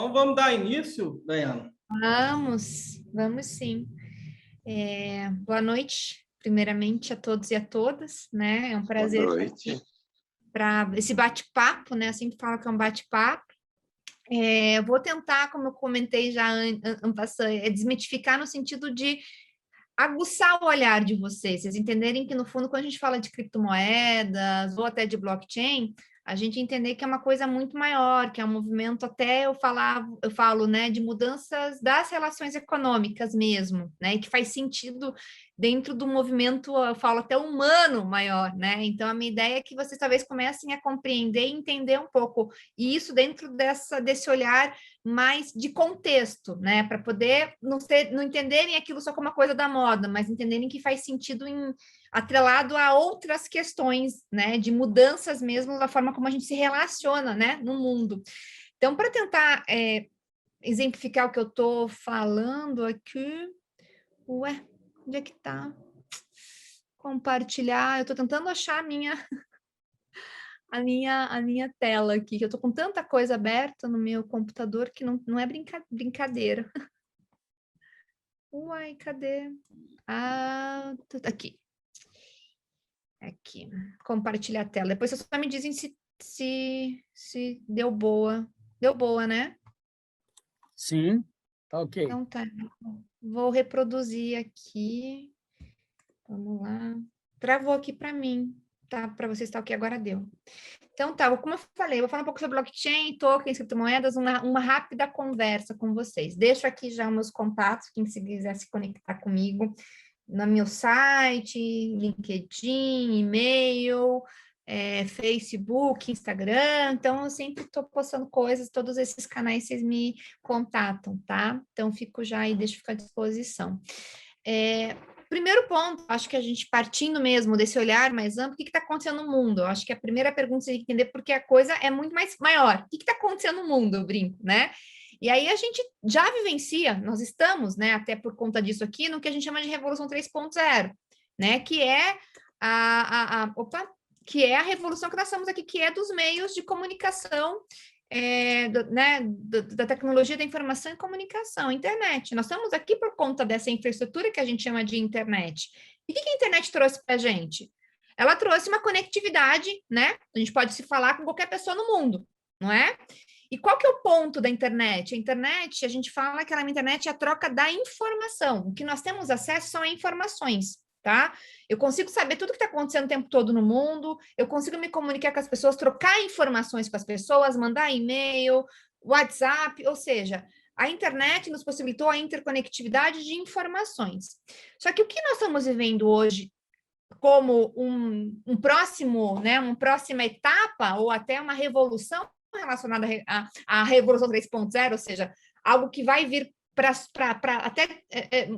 Então, vamos dar início, Dayana? Vamos sim. Boa noite, primeiramente, a todos e a todas, né? É um Boa prazer estar noite. aqui para esse bate-papo, né? Eu sempre falo que é um bate-papo. Eu vou tentar, como eu comentei já desmitificar no sentido de aguçar o olhar de vocês entenderem que, no fundo, quando a gente fala de criptomoedas ou até de blockchain, a gente entender que é uma coisa muito maior, que é um movimento até eu falo, né, de mudanças das relações econômicas mesmo, né, e que faz sentido dentro do movimento, eu falo até humano maior, né? Então a minha ideia é que vocês talvez comecem a compreender e entender um pouco e isso dentro desse olhar mais de contexto, né? Para poder não entenderem aquilo só como uma coisa da moda, mas entenderem que faz sentido atrelado a outras questões, né? De mudanças mesmo da forma como a gente se relaciona, né? No mundo. Então, para tentar exemplificar o que eu estou falando aqui, onde é que está? Compartilhar. Eu estou tentando achar a minha tela aqui, que eu tô com tanta coisa aberta no meu computador que não é brincadeira. Uai, cadê? Aqui. Aqui. Compartilhar a tela. Depois vocês só me dizem se deu boa. Deu boa, né? Sim, tá ok. Então tá. Vou reproduzir aqui. Vamos lá. Travou aqui para mim. Tá, para vocês está ok, agora deu. Então tá, como eu falei, eu vou falar um pouco sobre blockchain, tokens, criptomoedas, uma rápida conversa com vocês. Deixo aqui já meus contatos, quem se quiser se conectar comigo, no meu site, LinkedIn, e-mail, Facebook, Instagram. Então eu sempre estou postando coisas, todos esses canais vocês me contatam, tá? Então fico já aí, deixo ficar à disposição. Primeiro ponto, acho que a gente partindo mesmo desse olhar mais amplo, o que está acontecendo no mundo? Eu acho que a primeira pergunta você tem que entender porque a coisa é muito mais maior. O que está acontecendo no mundo, eu brinco, né? E aí a gente já vivencia, nós estamos, né, até por conta disso aqui, no que a gente chama de Revolução 3.0, né, que é que é a revolução que nós estamos aqui, que é dos meios de comunicação da tecnologia da informação e comunicação, internet. Nós estamos aqui por conta dessa infraestrutura que a gente chama de internet. E o que a internet trouxe para a gente? Ela trouxe uma conectividade, né? A gente pode se falar com qualquer pessoa no mundo, não é? E qual que é o ponto da internet? A internet, a gente fala que a internet é a troca da informação. O que nós temos acesso são a informações. Tá? Eu consigo saber tudo que está acontecendo o tempo todo no mundo, eu consigo me comunicar com as pessoas, trocar informações com as pessoas, mandar e-mail, WhatsApp, ou seja, a internet nos possibilitou a interconectividade de informações. Só que o que nós estamos vivendo hoje como um próximo, né, uma próxima etapa, ou até uma revolução relacionada à Revolução 3.0, ou seja, algo que vai vir para até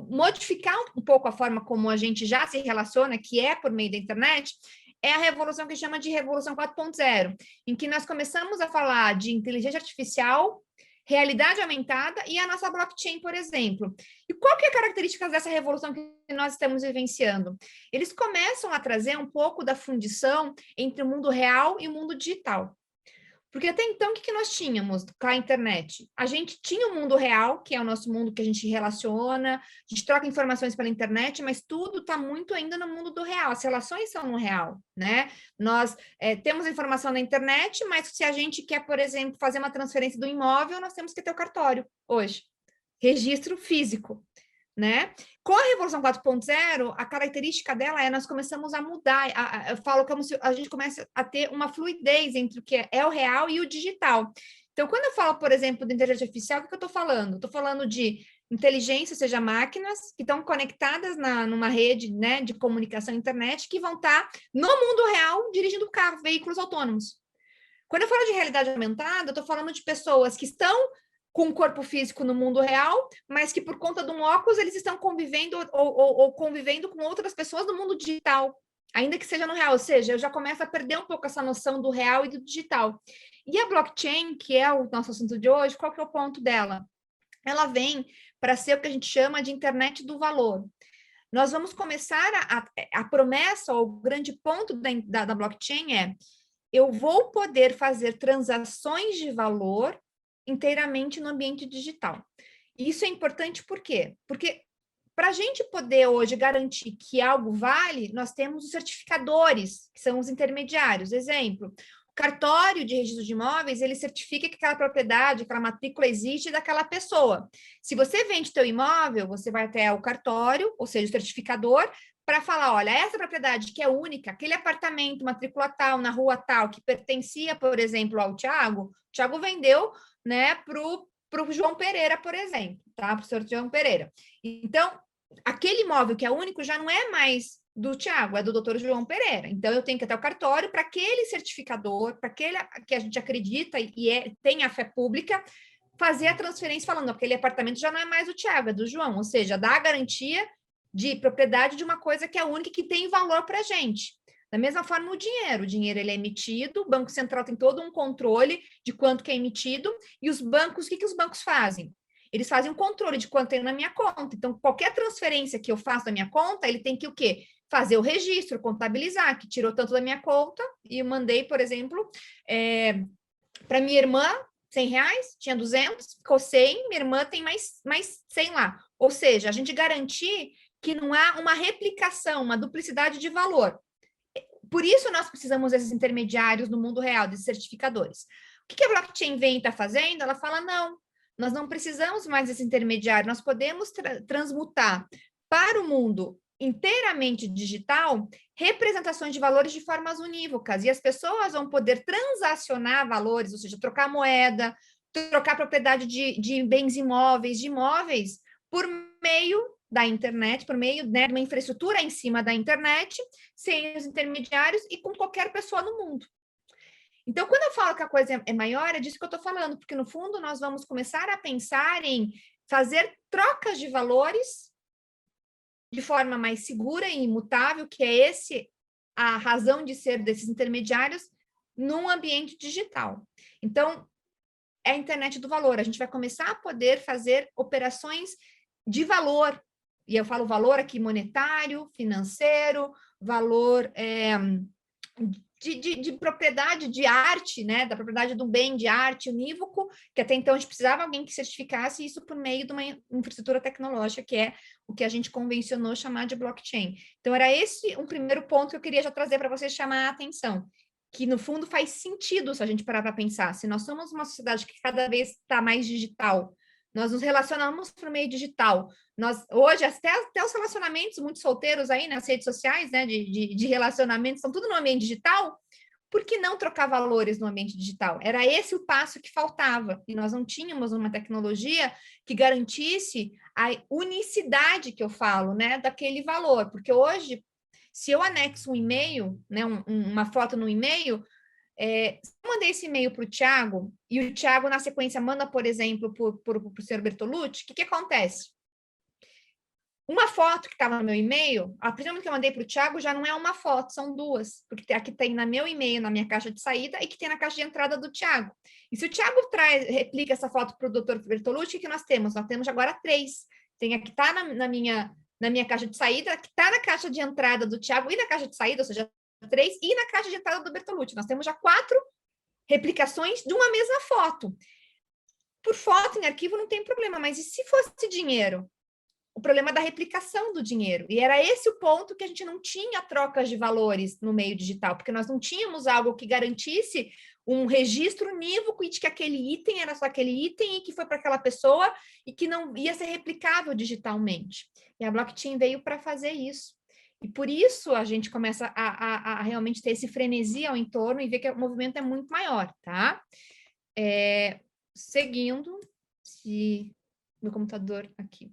modificar um pouco a forma como a gente já se relaciona, que é por meio da internet, é a revolução que chama de Revolução 4.0, em que nós começamos a falar de inteligência artificial, realidade aumentada e a nossa blockchain, por exemplo. E qual que é a característica dessa revolução que nós estamos vivenciando? Eles começam a trazer um pouco da fundição entre o mundo real e o mundo digital. Porque até então, o que nós tínhamos com a internet? A gente tinha o mundo real, que é o nosso mundo que a gente relaciona, a gente troca informações pela internet, mas tudo está muito ainda no mundo do real, as relações são no real, né? Nós temos informação na internet, mas se a gente quer, por exemplo, fazer uma transferência do imóvel, nós temos que ter o cartório hoje, registro físico. Né? Com a Revolução 4.0, a característica dela é nós começamos a mudar, eu falo como se a gente começa a ter uma fluidez entre o que é o real e o digital. Então, quando eu falo, por exemplo, de inteligência artificial, o que eu estou falando? Estou falando de inteligência, ou seja, máquinas que estão conectadas numa rede, né, de comunicação internet, que vão estar no mundo real dirigindo carro, veículos autônomos. Quando eu falo de realidade aumentada, eu estou falando de pessoas que estão com o corpo físico no mundo real, mas que por conta de um óculos eles estão convivendo ou convivendo com outras pessoas no mundo digital, ainda que seja no real, ou seja, eu já começo a perder um pouco essa noção do real e do digital. E a blockchain, que é o nosso assunto de hoje, qual que é o ponto dela? Ela vem para ser o que a gente chama de internet do valor. Nós vamos começar a promessa, ou o grande ponto da blockchain é eu vou poder fazer transações de valor inteiramente no ambiente digital. E isso é importante por quê? Porque para a gente poder hoje garantir que algo vale, nós temos os certificadores, que são os intermediários. Exemplo, o cartório de registro de imóveis, ele certifica que aquela propriedade, aquela matrícula existe daquela pessoa. Se você vende teu imóvel, você vai até o cartório, ou seja, o certificador, para falar, olha, essa propriedade que é única, aquele apartamento, matrícula tal, na rua tal, que pertencia, por exemplo, ao Tiago, o Tiago vendeu, né, para o João Pereira, por exemplo, tá? Para o senhor João Pereira. Então, aquele imóvel que é único já não é mais do Tiago, é do doutor João Pereira. Então, eu tenho que ir até o cartório para aquele certificador, para aquele que a gente acredita e tem a fé pública, fazer a transferência falando, aquele apartamento já não é mais do Tiago, é do João, ou seja, dá a garantia de propriedade de uma coisa que é única e que tem valor para a gente. Da mesma forma, o dinheiro ele é emitido, o Banco Central tem todo um controle de quanto que é emitido, e os bancos, o que os bancos fazem? Eles fazem um controle de quanto tem na minha conta. Então, qualquer transferência que eu faço da minha conta, ele tem que o quê? Fazer o registro, contabilizar, que tirou tanto da minha conta, e eu mandei, por exemplo, para minha irmã, R$100, tinha 200, ficou 100, minha irmã tem mais 100 lá. Ou seja, a gente garantir que não há uma replicação, uma duplicidade de valor. Por isso, nós precisamos desses intermediários no mundo real, desses certificadores. O que a blockchain vem e está fazendo? Ela fala, não, nós não precisamos mais desse intermediário, nós podemos transmutar para o mundo inteiramente digital representações de valores de formas unívocas, e as pessoas vão poder transacionar valores, ou seja, trocar moeda, trocar propriedade de bens imóveis, de imóveis, por meio da internet, por meio, né, de uma infraestrutura em cima da internet, sem os intermediários e com qualquer pessoa no mundo. Então, quando eu falo que a coisa é maior, é disso que eu estou falando, porque no fundo nós vamos começar a pensar em fazer trocas de valores de forma mais segura e imutável, que é a razão de ser desses intermediários, num ambiente digital. Então, é a internet do valor. A gente vai começar a poder fazer operações de valor, e eu falo valor aqui monetário, financeiro, valor de propriedade de arte, né, da propriedade de um bem de arte unívoco, que até então a gente precisava de alguém que certificasse isso por meio de uma infraestrutura tecnológica, que é o que a gente convencionou chamar de blockchain. Então, era esse um primeiro ponto que eu queria já trazer para vocês chamar a atenção, que no fundo faz sentido se a gente parar para pensar. Se nós somos uma sociedade que cada vez está mais digital, nós nos relacionamos por meio digital. Hoje, até os relacionamentos muito solteiros aí nas redes sociais, né, de relacionamentos, são tudo no ambiente digital. Por que não trocar valores no ambiente digital? Era esse o passo que faltava. E nós não tínhamos uma tecnologia que garantisse a unicidade que eu falo, né, daquele valor. Porque hoje, se eu anexo um e-mail, né, uma foto no e-mail, se eu mandei esse e-mail para o Tiago, e o Tiago, na sequência, manda, por exemplo, para o senhor Bertolucci, o que acontece? Uma foto que estava no meu e-mail, a primeira que eu mandei para o Tiago já não é uma foto, são duas, porque a que tem no meu e-mail, na minha caixa de saída, e que tem na caixa de entrada do Tiago. E se o Tiago replica essa foto para o doutor Bertolucci, o que nós temos? Nós temos agora 3. Tem a que está na minha caixa de saída, a que está na caixa de entrada do Tiago e na caixa de saída, ou seja, 3, e na caixa de entrada do Bertolucci. Nós temos já 4 replicações de uma mesma foto. Por foto em arquivo não tem problema, mas e se fosse dinheiro? O problema da replicação do dinheiro. E era esse o ponto que a gente não tinha trocas de valores no meio digital, porque nós não tínhamos algo que garantisse um registro unívoco e de que aquele item era só aquele item e que foi para aquela pessoa e que não ia ser replicável digitalmente. E a blockchain veio para fazer isso. E por isso a gente começa a realmente ter esse frenesi ao entorno e ver que o movimento é muito maior, tá? Seguindo, meu computador aqui.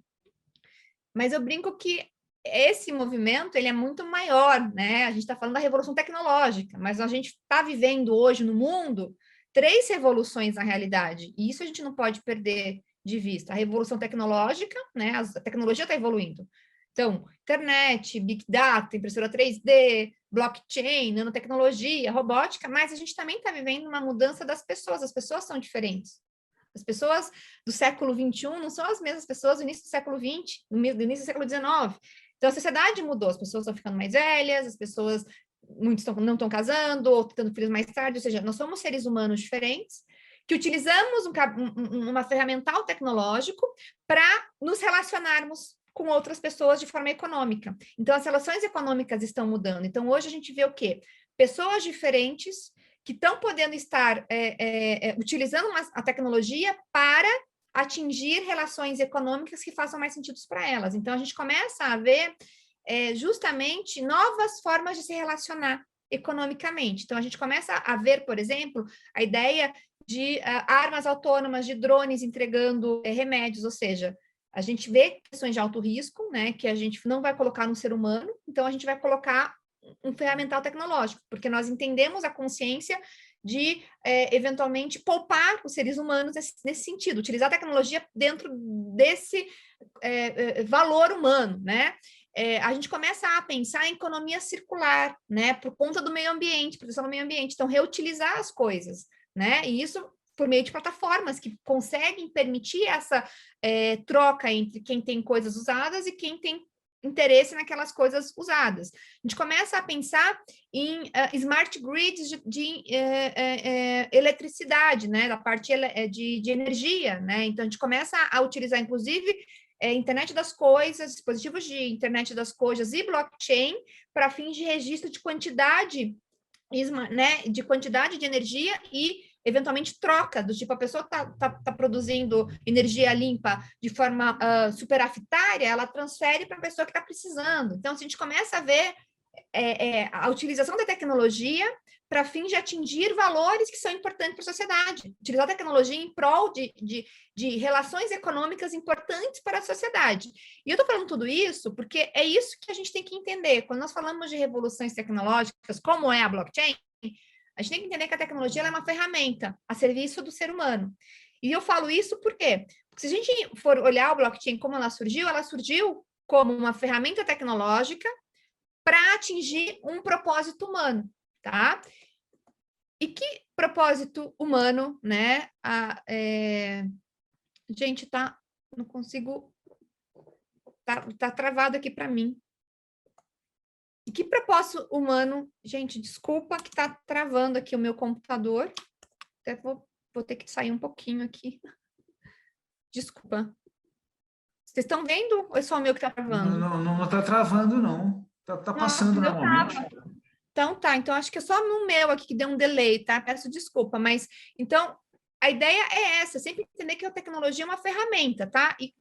Mas eu brinco que esse movimento ele é muito maior, né? A gente está falando da revolução tecnológica, mas a gente está vivendo hoje no mundo 3 revoluções na realidade, e isso a gente não pode perder de vista. A revolução tecnológica, né? A tecnologia está evoluindo. Então, internet, Big Data, impressora 3D, blockchain, nanotecnologia, robótica, mas a gente também está vivendo uma mudança das pessoas, as pessoas são diferentes. As pessoas do século XXI não são as mesmas pessoas do início do século XX, do início do século XIX. Então, a sociedade mudou, as pessoas estão ficando mais velhas, as pessoas, muitos não estão casando, ou tendo filhos mais tarde, ou seja, nós somos seres humanos diferentes, que utilizamos uma ferramental tecnológico para nos relacionarmos com outras pessoas de forma econômica. Então, as relações econômicas estão mudando. Então, hoje a gente vê o quê? Pessoas diferentes que estão podendo estar utilizando a tecnologia para atingir relações econômicas que façam mais sentido para elas. Então, a gente começa a ver justamente novas formas de se relacionar economicamente. Então, a gente começa a ver, por exemplo, a ideia de armas autônomas, de drones entregando remédios, ou seja, a gente vê questões de alto risco, né, que a gente não vai colocar no ser humano, então a gente vai colocar um ferramental tecnológico, porque nós entendemos a consciência de, eventualmente, poupar os seres humanos nesse sentido, utilizar a tecnologia dentro desse valor humano, né? A gente começa a pensar em economia circular, né? Por conta do meio ambiente, proteção do meio ambiente. Então, reutilizar as coisas, né? E isso por meio de plataformas que conseguem permitir essa troca entre quem tem coisas usadas e quem tem interesse naquelas coisas usadas. A gente começa a pensar em smart grids de eletricidade, né? Da parte de energia, né? Então, a gente começa a utilizar, inclusive, internet das coisas, dispositivos de internet das coisas e blockchain para fins de registro de quantidade, né, de quantidade de energia e, eventualmente, troca, do tipo, a pessoa tá produzindo energia limpa de forma superafetária, ela transfere para a pessoa que está precisando. Então, se a gente começa a ver a utilização da tecnologia para fins de atingir valores que são importantes para a sociedade, utilizar a tecnologia em prol de relações econômicas importantes para a sociedade. E eu estou falando tudo isso porque é isso que a gente tem que entender. Quando nós falamos de revoluções tecnológicas, como é a blockchain, a gente tem que entender que a tecnologia é uma ferramenta a serviço do ser humano. E eu falo isso por quê? Porque se a gente for olhar o blockchain como ela surgiu como uma ferramenta tecnológica para atingir um propósito humano, tá? E que propósito humano, né? Gente, não consigo, tá travado aqui para mim. E que propósito humano, gente, desculpa que tá travando aqui o meu computador. Até vou ter que sair um pouquinho aqui. Desculpa. Vocês estão vendo ou é só o meu que tá travando? Não tá travando, não. Tá passando normalmente. Então tá, então acho que é só no meu aqui que deu um delay, tá? Peço desculpa, mas então a ideia é essa, sempre entender que a tecnologia é uma ferramenta, tá? E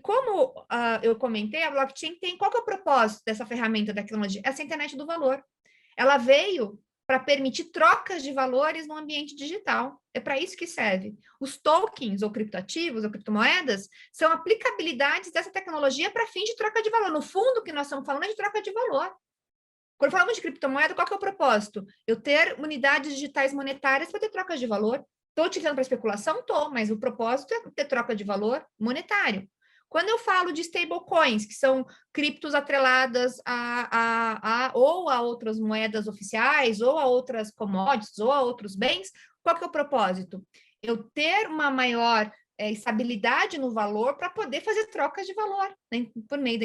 como eu comentei, a blockchain tem, qual que é o propósito dessa ferramenta da tecnologia? Essa internet do valor. Ela veio para permitir trocas de valores no ambiente digital. É para isso que serve. Os tokens, ou criptoativos, ou criptomoedas, são aplicabilidades dessa tecnologia para fim de troca de valor. No fundo, o que nós estamos falando é de troca de valor. Quando falamos de criptomoeda, qual que é o propósito? Eu ter unidades digitais monetárias para ter troca de valor. Estou utilizando para especulação? Estou, mas o propósito é ter troca de valor monetário. Quando eu falo de stablecoins, que são criptos atreladas ou a outras moedas oficiais, ou a outras commodities, ou a outros bens, qual que é o propósito? Eu ter uma maior estabilidade no valor para poder fazer trocas de valor, né, por meio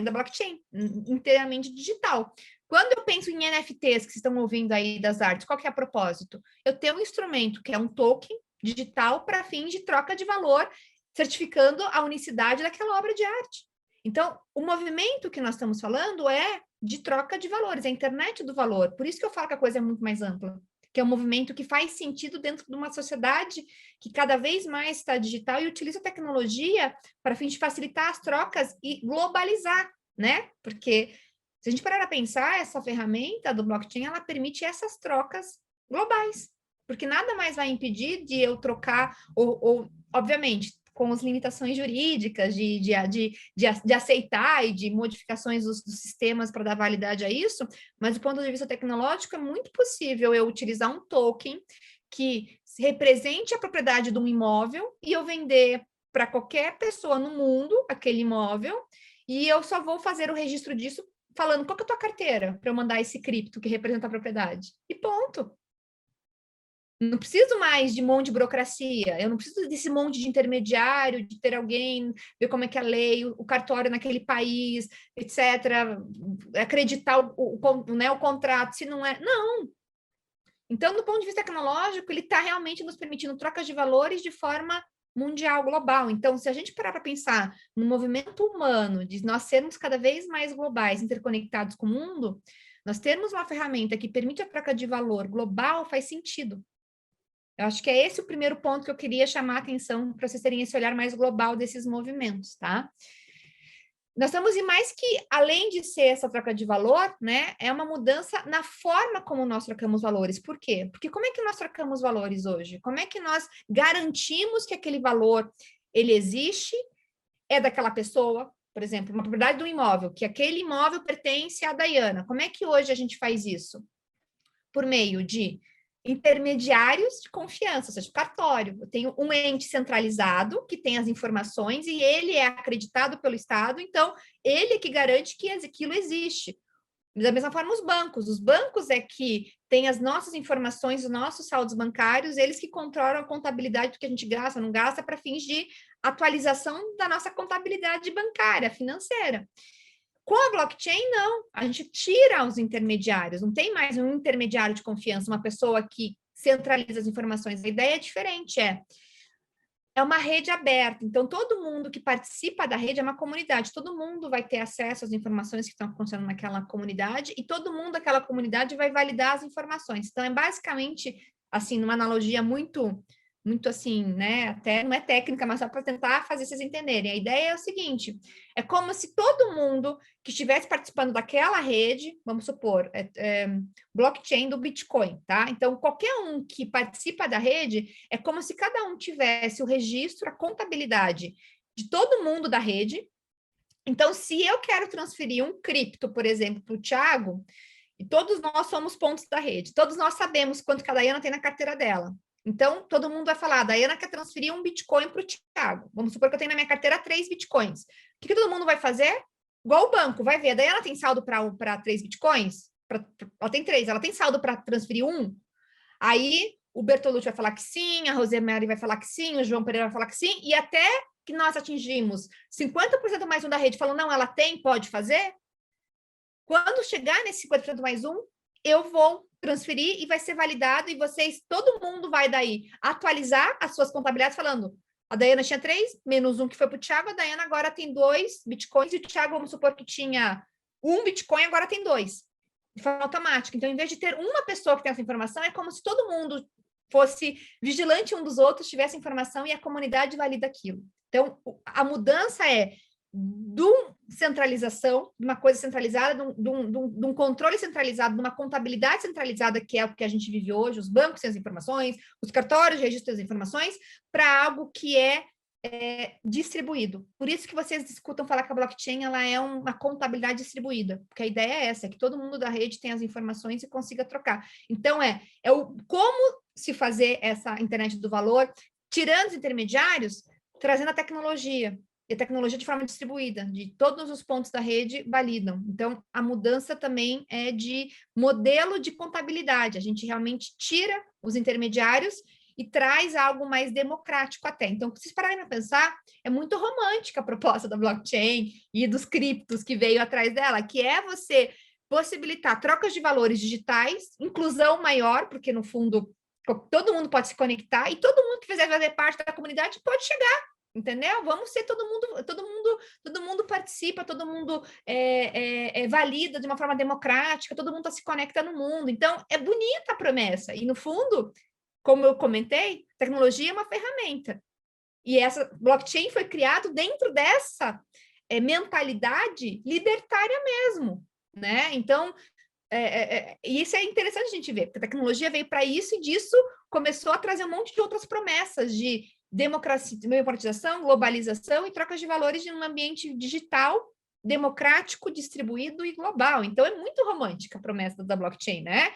da blockchain, inteiramente digital. Quando eu penso em NFTs, que vocês estão ouvindo aí das artes, qual que é a propósito? Eu tenho um instrumento que é um token digital para fins de troca de valor, certificando a unicidade daquela obra de arte. Então, o movimento que nós estamos falando é de troca de valores, é a internet do valor. Por isso que eu falo que a coisa é muito mais ampla, que é um movimento que faz sentido dentro de uma sociedade que cada vez mais está digital e utiliza a tecnologia para fim de facilitar as trocas e globalizar, né? Porque se a gente parar a pensar, essa ferramenta do blockchain, ela permite essas trocas globais, porque nada mais vai impedir de eu trocar, ou obviamente, com as limitações jurídicas de aceitar e de modificações dos sistemas para dar validade a isso, mas do ponto de vista tecnológico é muito possível eu utilizar um token que represente a propriedade de um imóvel e eu vender para qualquer pessoa no mundo aquele imóvel e eu só vou fazer o registro disso falando qual que é a tua carteira para eu mandar esse cripto que representa a propriedade. E ponto. Não preciso mais de um monte de burocracia, eu não preciso desse monte de intermediário, de ter alguém, ver como é que é a lei, o cartório naquele país, etc., acreditar o contrato, se não é... Não! Então, do ponto de vista tecnológico, ele está realmente nos permitindo trocas de valores de forma mundial, global. Então, se a gente parar para pensar no movimento humano, de nós sermos cada vez mais globais, interconectados com o mundo, nós termos uma ferramenta que permite a troca de valor global faz sentido. Eu acho que é esse o primeiro ponto que eu queria chamar a atenção para vocês terem esse olhar mais global desses movimentos, tá? Nós estamos em mais que, além de ser essa troca de valor, né, é uma mudança na forma como nós trocamos valores. Por quê? Porque como é que nós trocamos valores hoje? Como é que nós garantimos que aquele valor, ele existe, é daquela pessoa, por exemplo, uma propriedade do imóvel, que aquele imóvel pertence à Daiana. Como é que hoje a gente faz isso? Por meio de intermediários de confiança, ou seja, cartório. Eu tenho um ente centralizado que tem as informações e ele é acreditado pelo Estado, então ele é que garante que aquilo existe. Da mesma forma, os bancos é que têm as nossas informações, os nossos saldos bancários, eles que controlam a contabilidade do que a gente gasta, não gasta, para fins de atualização da nossa contabilidade bancária, financeira. Com a blockchain, não. A gente tira os intermediários. Não tem mais um intermediário de confiança, uma pessoa que centraliza as informações. A ideia é diferente, é uma rede aberta. Então, todo mundo que participa da rede é uma comunidade. Todo mundo vai ter acesso às informações que estão acontecendo naquela comunidade e todo mundo daquela comunidade vai validar as informações. Então, é basicamente, assim, numa analogia muito assim, né? Até não é técnica, mas só para tentar fazer vocês entenderem. A ideia é o seguinte: é como se todo mundo que estivesse participando daquela rede, vamos supor, blockchain do Bitcoin, tá? Então, qualquer um que participa da rede, é como se cada um tivesse o registro, a contabilidade de todo mundo da rede. Então, se eu quero transferir um cripto, por exemplo, para o Thiago, e todos nós somos pontos da rede, todos nós sabemos quanto que a Daiana tem na carteira dela. Então, todo mundo vai falar, a Daiana quer transferir um Bitcoin para o Thiago. Vamos supor que eu tenho na minha carteira 3 Bitcoins. O que todo mundo vai fazer? Igual o banco, vai ver. A Daiana tem saldo para 3 Bitcoins? Ela tem 3, ela tem saldo para transferir 1? Aí, o Bertolucci vai falar que sim, a Rosemary vai falar que sim, o João Pereira vai falar que sim, e até que nós atingimos 50% mais um da rede, falando, não, ela tem, pode fazer. Quando chegar nesse 50% mais um, eu vou transferir e vai ser validado, e vocês, todo mundo vai daí atualizar as suas contabilidades falando, a Daiana tinha 3, menos 1 que foi para o Thiago, a Daiana agora tem 2 Bitcoins, e o Thiago, vamos supor que tinha 1 Bitcoin, agora tem 2, de forma automática. Então, em vez de ter uma pessoa que tem essa informação, é como se todo mundo fosse vigilante um dos outros, tivesse informação e a comunidade valida aquilo. Então, a mudança é de uma centralização, de uma coisa centralizada, de um controle centralizado, de uma contabilidade centralizada, que é o que a gente vive hoje, os bancos têm as informações, os cartórios registram as informações, para algo que é distribuído. Por isso que vocês escutam falar que a blockchain ela é uma contabilidade distribuída, porque a ideia é essa, que todo mundo da rede tem as informações e consiga trocar. Então, como se fazer essa internet do valor, tirando os intermediários, trazendo a tecnologia, e a tecnologia de forma distribuída, de todos os pontos da rede validam. Então, a mudança também é de modelo de contabilidade. A gente realmente tira os intermediários e traz algo mais democrático até. Então, se vocês pararem para pensar, é muito romântica a proposta da blockchain e dos criptos que veio atrás dela, que é você possibilitar trocas de valores digitais, inclusão maior, porque, no fundo, todo mundo pode se conectar e todo mundo que fizer fazer parte da comunidade pode chegar. Entendeu? Vamos ser todo mundo participa, todo mundo valida de uma forma democrática, todo mundo se conecta no mundo. Então, é bonita a promessa. E, no fundo, como eu comentei, tecnologia é uma ferramenta. E essa blockchain foi criado dentro dessa mentalidade libertária mesmo, né? Então, isso é interessante a gente ver, porque a tecnologia veio para isso e disso começou a trazer um monte de outras promessas de democratização, globalização e trocas de valores em um ambiente digital, democrático, distribuído e global. Então, é muito romântica a promessa da blockchain, né?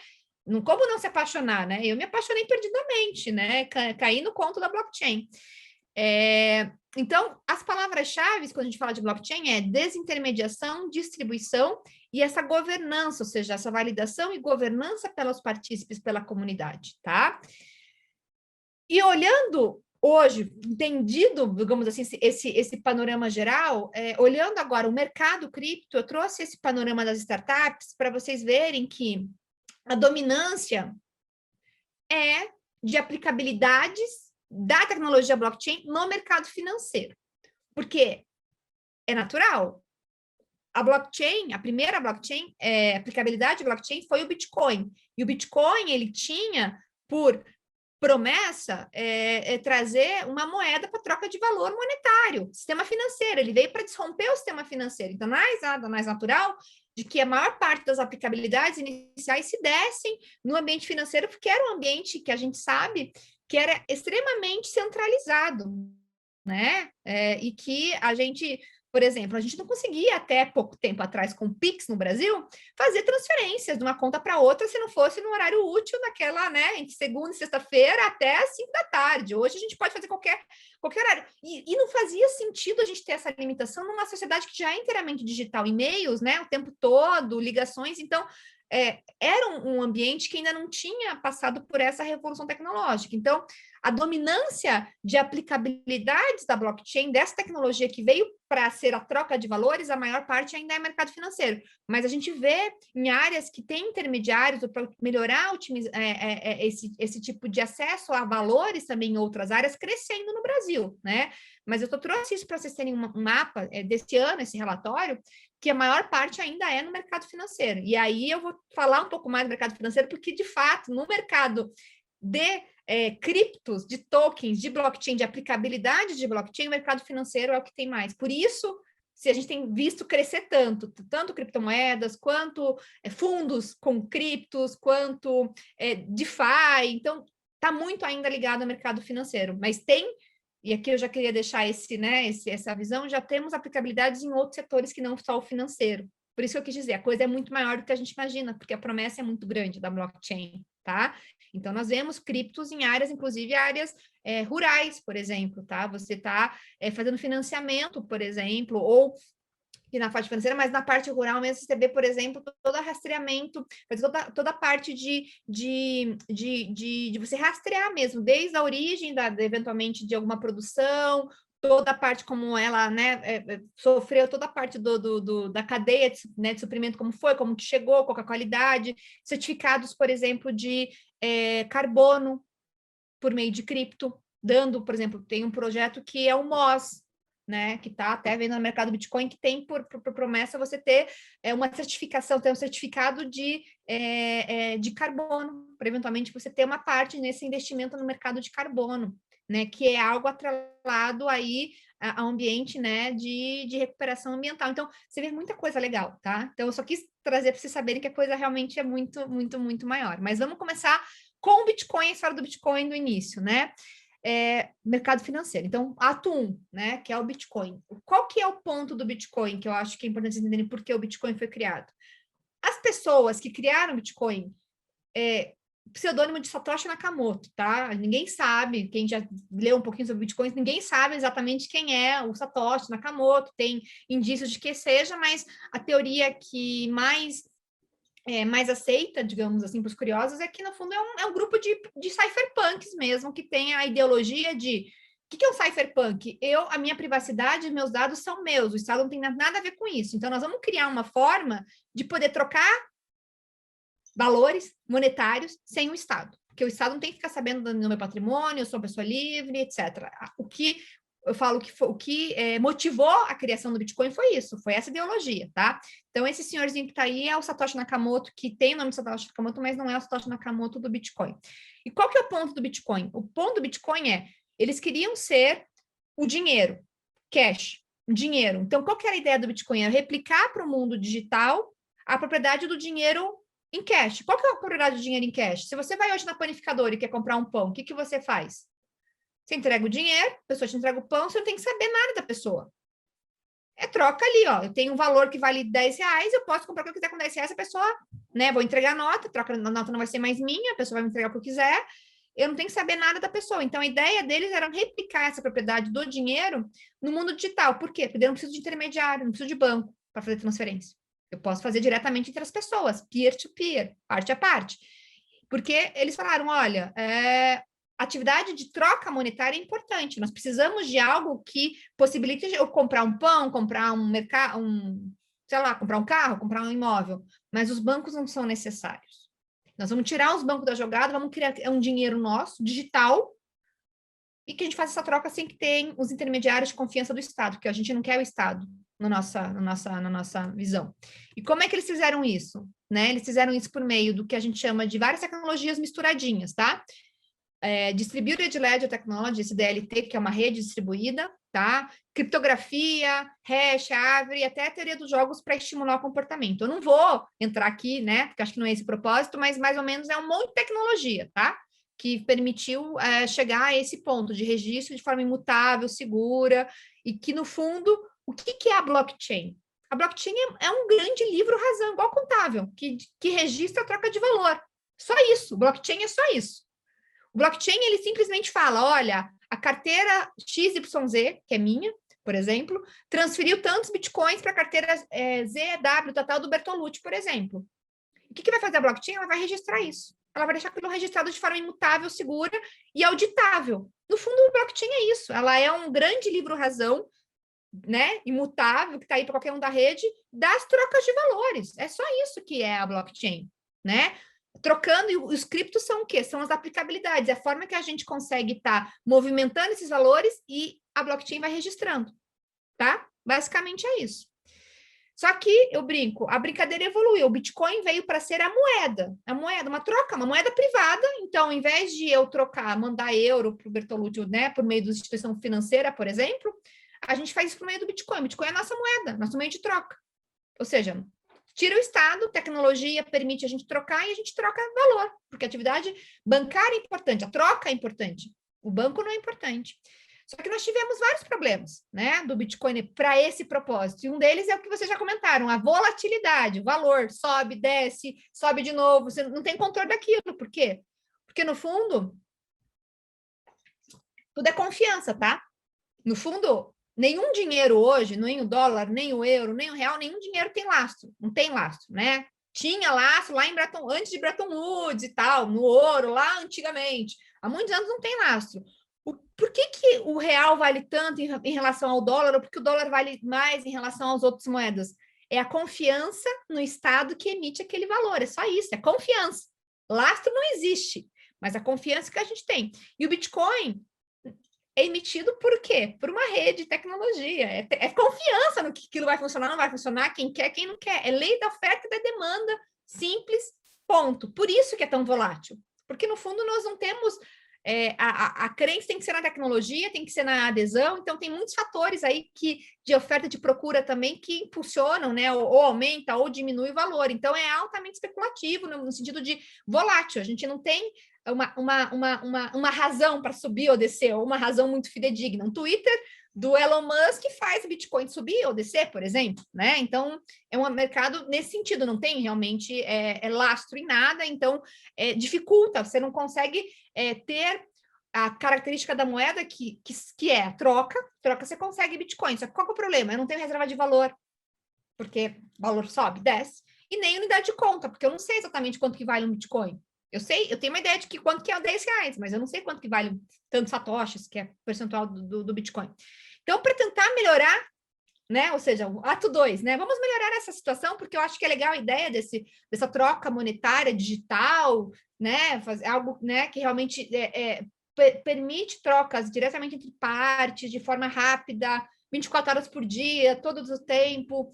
Como não se apaixonar, né? Eu me apaixonei perdidamente, né? Caí no conto da blockchain. Então, as palavras-chave, quando a gente fala de blockchain, é desintermediação, distribuição e essa governança, ou seja, essa validação e governança pelos partícipes, pela comunidade, tá? E olhando hoje, entendido, digamos assim, esse panorama geral, olhando agora o mercado cripto, eu trouxe esse panorama das startups para vocês verem que a dominância é de aplicabilidades da tecnologia blockchain no mercado financeiro. Porque é natural. A blockchain, a primeira blockchain, aplicabilidade de blockchain foi o Bitcoin. E o Bitcoin, ele tinha por promessa trazer uma moeda para troca de valor monetário, sistema financeiro. Ele veio para desromper o sistema financeiro. Então, nada mais natural de que a maior parte das aplicabilidades iniciais se dessem no ambiente financeiro, porque era um ambiente que a gente sabe que era extremamente centralizado, né? E que a gente, por exemplo, a gente não conseguia até pouco tempo atrás com o Pix no Brasil fazer transferências de uma conta para outra se não fosse no horário útil naquela, né, entre segunda e sexta-feira até as 5 da tarde. Hoje a gente pode fazer qualquer horário. E não fazia sentido a gente ter essa limitação numa sociedade que já é inteiramente digital, e-mails, né, o tempo todo, ligações. Então, era um ambiente que ainda não tinha passado por essa revolução tecnológica. Então, a dominância de aplicabilidades da blockchain, dessa tecnologia que veio para ser a troca de valores, a maior parte ainda é mercado financeiro. Mas a gente vê em áreas que têm intermediários para melhorar esse tipo de acesso a valores também em outras áreas, crescendo no Brasil, né? Mas eu trouxe isso para vocês terem um mapa desse ano, esse relatório, que a maior parte ainda é no mercado financeiro. E aí eu vou falar um pouco mais do mercado financeiro, porque, de fato, no mercado de criptos, de tokens, de blockchain, de aplicabilidade de blockchain, o mercado financeiro é o que tem mais. Por isso, se a gente tem visto crescer tanto criptomoedas, quanto fundos com criptos, quanto DeFi, então está muito ainda ligado ao mercado financeiro, mas tem, e aqui eu já queria deixar essa visão, já temos aplicabilidades em outros setores que não só o financeiro. Por isso que eu quis dizer, a coisa é muito maior do que a gente imagina, porque a promessa é muito grande da blockchain, tá? Então, nós vemos criptos em áreas, inclusive áreas rurais, por exemplo, tá? Você está fazendo financiamento, por exemplo, ou e na parte financeira, mas na parte rural mesmo, você vê, por exemplo, todo rastreamento, toda a parte de você rastrear mesmo, desde a origem, eventualmente, de alguma produção, toda a parte como ela, né, sofreu, toda a parte da cadeia de suprimento, como foi, como que chegou, qual que é a qualidade, certificados, por exemplo, de carbono por meio de cripto, dando, por exemplo, tem um projeto que é o MOS, né, que está até vendo no mercado Bitcoin, que tem por promessa você ter uma certificação, ter um certificado de carbono, para eventualmente você ter uma parte nesse investimento no mercado de carbono, né, que é algo atrelado aí ao ambiente, né, de recuperação ambiental. Então, você vê muita coisa legal, tá? Então, eu só quis trazer para vocês saberem que a coisa realmente é muito, muito, muito maior. Mas vamos começar com o Bitcoin, a história do Bitcoin do início, né? Mercado financeiro. Então, ato 1, né, que é o Bitcoin. Qual que é o ponto do Bitcoin que eu acho que é importante vocês entenderem por que o Bitcoin foi criado? As pessoas que criaram o Bitcoin, pseudônimo de Satoshi Nakamoto, tá? Ninguém sabe, quem já leu um pouquinho sobre Bitcoin, ninguém sabe exatamente quem é o Satoshi Nakamoto, tem indícios de que seja, mas a teoria que mais aceita, digamos assim, para os curiosos, é que, no fundo, é um grupo de cypherpunks mesmo, que tem a ideologia de... O que é um cypherpunk? A minha privacidade, meus dados são meus, o Estado não tem nada a ver com isso. Então, nós vamos criar uma forma de poder trocar valores monetários sem o Estado. Porque o Estado não tem que ficar sabendo do meu patrimônio, eu sou uma pessoa livre, etc. O que eu falo que o que motivou a criação do Bitcoin foi isso, foi essa ideologia, tá? Então, esse senhorzinho que tá aí é o Satoshi Nakamoto, que tem o nome de Satoshi Nakamoto, mas não é o Satoshi Nakamoto do Bitcoin. E qual que é o ponto do Bitcoin? O ponto do Bitcoin eles queriam ser o dinheiro, cash, dinheiro. Então, qual que era a ideia do Bitcoin? Replicar para o mundo digital a propriedade do dinheiro em cash. Qual que é a propriedade do dinheiro em cash? Se você vai hoje na panificadora e quer comprar um pão, o que você faz? Você entrega o dinheiro, a pessoa te entrega o pão, você não tem que saber nada da pessoa. Troca ali, ó. Eu tenho um valor que vale R$10, eu posso comprar o que eu quiser com R$10, a pessoa, né? Vou entregar a nota, a nota não vai ser mais minha, a pessoa vai me entregar o que eu quiser, eu não tenho que saber nada da pessoa. Então, a ideia deles era replicar essa propriedade do dinheiro no mundo digital. Por quê? Porque eu não preciso de intermediário, não preciso de banco para fazer transferência. Eu posso fazer diretamente entre as pessoas, peer-to-peer, parte a parte. Porque eles falaram, olha, atividade de troca monetária é importante. Nós precisamos de algo que possibilite eu comprar um pão, comprar sei lá, comprar um carro, comprar um imóvel. Mas os bancos não são necessários. Nós vamos tirar os bancos da jogada, vamos criar um dinheiro nosso, digital, e que a gente faça essa troca sem que tenha os intermediários de confiança do Estado, porque a gente não quer o Estado na nossa visão. E como é que eles fizeram isso? Né? Eles fizeram isso por meio do que a gente chama de várias tecnologias misturadinhas, tá? Distributed Ledger Technology, esse DLT, que é uma rede distribuída, tá? Criptografia, hash, árvore, até a teoria dos jogos para estimular o comportamento. Eu não vou entrar aqui, né? Porque acho que não é esse o propósito, mas mais ou menos é um monte de tecnologia, tá? Que permitiu chegar a esse ponto de registro de forma imutável, segura, e que, no fundo, o que é a blockchain? A blockchain é um grande livro-razão, igual contável, que registra a troca de valor. Só isso, blockchain é só isso. O blockchain, ele simplesmente fala, olha, a carteira XYZ, que é minha, por exemplo, transferiu tantos bitcoins para a carteira ZW, total do Bertolucci, por exemplo. O que vai fazer a blockchain? Ela vai registrar isso. Ela vai deixar aquilo registrado de forma imutável, segura e auditável. No fundo, o blockchain é isso. Ela é um grande livro-razão, né, imutável, que está aí para qualquer um da rede, das trocas de valores. É só isso que é a blockchain, né? Trocando, e os criptos são o quê? São as aplicabilidades, é a forma que a gente consegue estar movimentando esses valores e a blockchain vai registrando, tá? Basicamente é isso. Só que, eu brinco, a brincadeira evoluiu, o Bitcoin veio para ser a moeda, uma troca, uma moeda privada, então, ao invés de eu mandar euro para o Bertolucci, né, por meio da instituição financeira, por exemplo, a gente faz isso por meio do Bitcoin. O Bitcoin é a nossa moeda, nosso meio de troca. Ou seja, tira o Estado, tecnologia permite a gente trocar e a gente troca valor, porque a atividade bancária é importante, a troca é importante, o banco não é importante. Só que nós tivemos vários problemas, né, do Bitcoin para esse propósito, e um deles é o que vocês já comentaram, a volatilidade, o valor sobe, desce, sobe de novo, você não tem controle daquilo. Por quê? Porque, no fundo, tudo é confiança, tá? No fundo, nenhum dinheiro hoje, nem o dólar, nem o euro, nem o real, nenhum dinheiro tem lastro, não tem lastro, né? Tinha lastro lá antes de Bretton Woods e tal, no ouro, lá antigamente. Há muitos anos não tem lastro. Por que o real vale tanto em relação ao dólar, ou porque o dólar vale mais em relação às outras moedas? É a confiança no Estado que emite aquele valor, é só isso, é confiança. Lastro não existe, mas a confiança que a gente tem. E o Bitcoin é emitido por quê? Por uma rede de tecnologia. É confiança no que aquilo vai funcionar, não vai funcionar, quem quer, quem não quer. É lei da oferta e da demanda, simples, ponto. Por isso que é tão volátil. Porque, no fundo, nós não temos... a crença tem que ser na tecnologia, tem que ser na adesão, então tem muitos fatores aí de oferta e de procura também que impulsionam, né? Ou aumenta ou diminui o valor. Então, é altamente especulativo no sentido de volátil. A gente não tem uma razão para subir ou descer, ou uma razão muito fidedigna. Um Twitter do Elon Musk faz o Bitcoin subir ou descer, por exemplo, né? Então, é um mercado nesse sentido, não tem realmente lastro em nada, então dificulta, você não consegue ter a característica da moeda que é a troca você consegue Bitcoin, só que qual que é o problema? Eu não tenho reserva de valor, porque o valor sobe, desce, e nem unidade de conta, porque eu não sei exatamente quanto que vale um Bitcoin. Eu tenho uma ideia de quanto que é R$10, mas eu não sei quanto que vale tantos satoshis, que é o percentual do Bitcoin. Então, para tentar melhorar, né, ou seja, o ato 2, né, vamos melhorar essa situação, porque eu acho que é legal a ideia dessa troca monetária digital, né, fazer algo, né, que realmente permite trocas diretamente entre partes, de forma rápida, 24 horas por dia, todo o tempo,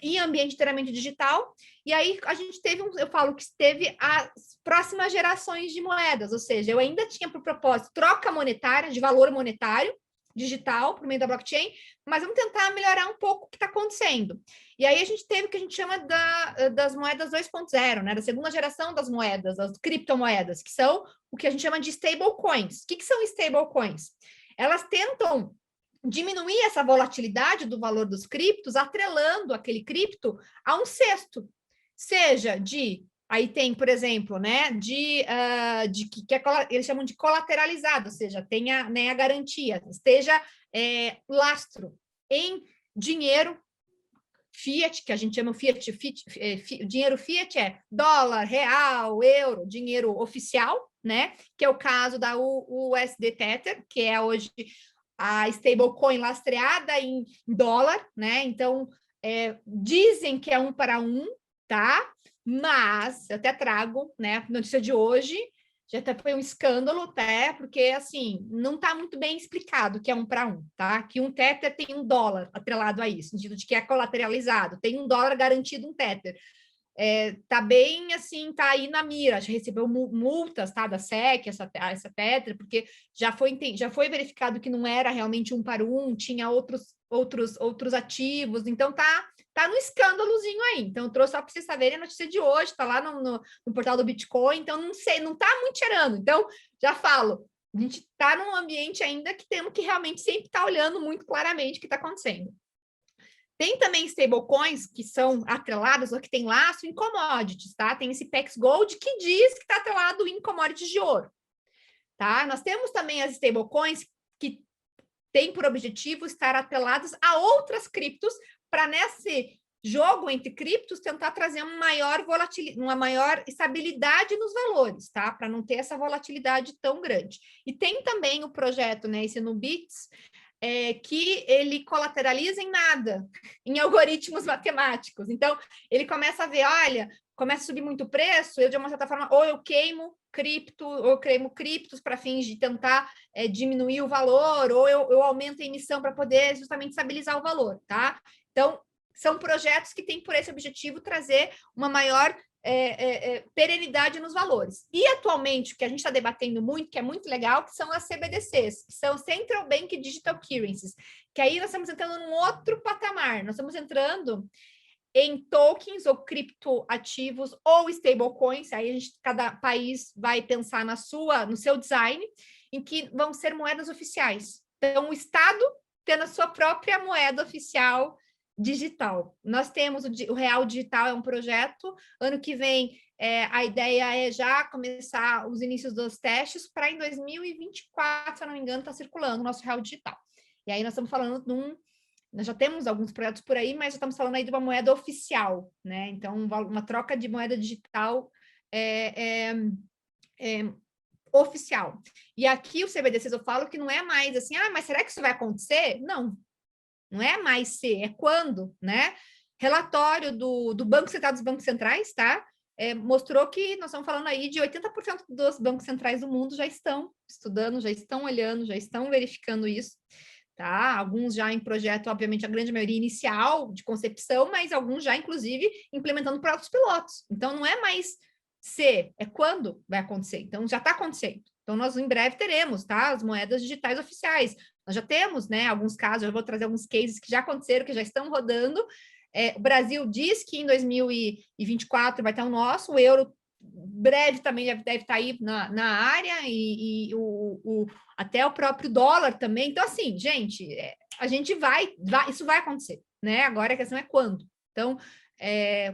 em ambiente inteiramente digital. E aí a gente eu falo que teve as próximas gerações de moedas, ou seja, eu ainda tinha por propósito troca monetária, de valor monetário, digital, por meio da blockchain, mas vamos tentar melhorar um pouco o que está acontecendo. E aí a gente teve o que a gente chama das moedas 2.0, né? Da segunda geração das moedas, das criptomoedas, que são o que a gente chama de stablecoins. O que são stablecoins? Elas tentam diminuir essa volatilidade do valor dos criptos, atrelando aquele cripto a um cesto, seja aí tem, por exemplo, né, eles chamam de colateralizado, ou seja, tenha, né, a garantia, esteja lastro em dinheiro fiat, que a gente chama dinheiro fiat é dólar, real, euro, dinheiro oficial, né, que é o caso da USD Tether, que é hoje a stablecoin lastreada em dólar, né? Então, dizem que é 1 para 1, tá? Mas eu até trago, né, notícia de hoje, já até foi um escândalo, até, porque, assim, não está muito bem explicado que é 1 para 1, tá? Que um Tether tem $1 atrelado a isso, no sentido de que é colateralizado, tem $1 garantido um Tether. Tá bem, assim, tá aí na mira, já recebeu multas, tá, da SEC, essa Tether, porque já foi verificado que não era realmente 1 para 1, tinha outros ativos, então tá no escândalozinho aí. Então, eu trouxe só para vocês saberem a notícia de hoje, tá lá no portal do Bitcoin, então não sei, não tá muito cheirando. Então, já falo, a gente tá num ambiente ainda que temos que realmente sempre estar olhando muito claramente o que está acontecendo. Tem também stablecoins que são atreladas ou que tem laço em commodities, tá? Tem esse PEX Gold que diz que está atrelado em commodities de ouro, tá? Nós temos também as stablecoins que têm por objetivo estar atreladas a outras criptos para nesse jogo entre criptos tentar trazer uma maior estabilidade nos valores, tá? Para não ter essa volatilidade tão grande. E tem também o projeto, né, esse Nubits, que ele colateraliza em nada, em algoritmos matemáticos. Então, ele começa a ver, olha, começa a subir muito o preço, eu, de uma certa forma, ou eu queimo cripto, ou eu queimo criptos para fins de tentar diminuir o valor, ou eu aumento a emissão para poder justamente estabilizar o valor, tá? Então, são projetos que têm por esse objetivo trazer uma maior perenidade nos valores. E atualmente, o que a gente está debatendo muito, que é muito legal, que são as CBDCs, que são Central Bank Digital Currencies, que aí nós estamos entrando num outro patamar, nós estamos entrando em tokens ou criptoativos ou stablecoins, aí cada país vai pensar no seu design, em que vão ser moedas oficiais. Então, o Estado tendo a sua própria moeda oficial digital. Nós temos o Real Digital, é um projeto. Ano que vem, a ideia é já começar os inícios dos testes para em 2024, se eu não me engano, está circulando o nosso Real Digital. E aí nós estamos falando nós já temos alguns projetos por aí, mas já estamos falando aí de uma moeda oficial, né? Então, uma troca de moeda digital oficial. E aqui o CBDCs eu falo que não é mais assim, mas será que isso vai acontecer? Não é mais se, é quando, né? Relatório do Banco Central dos Bancos Centrais, tá? Mostrou que nós estamos falando aí de 80% dos bancos centrais do mundo já estão estudando, já estão olhando, já estão verificando isso, tá? Alguns já em projeto, obviamente, a grande maioria inicial de concepção, mas alguns já, inclusive, implementando para outros pilotos. Então, não é mais se, é quando vai acontecer. Então, já está acontecendo. Então, nós em breve teremos, tá? As moedas digitais oficiais. Nós já temos, né, alguns casos, eu vou trazer alguns cases que já aconteceram, que já estão rodando. O Brasil diz que em 2024 vai ter o nosso, o euro breve também deve estar aí na área, e até o próprio dólar também. Então, assim, gente, a gente isso vai acontecer, né? Agora a questão é quando. Então,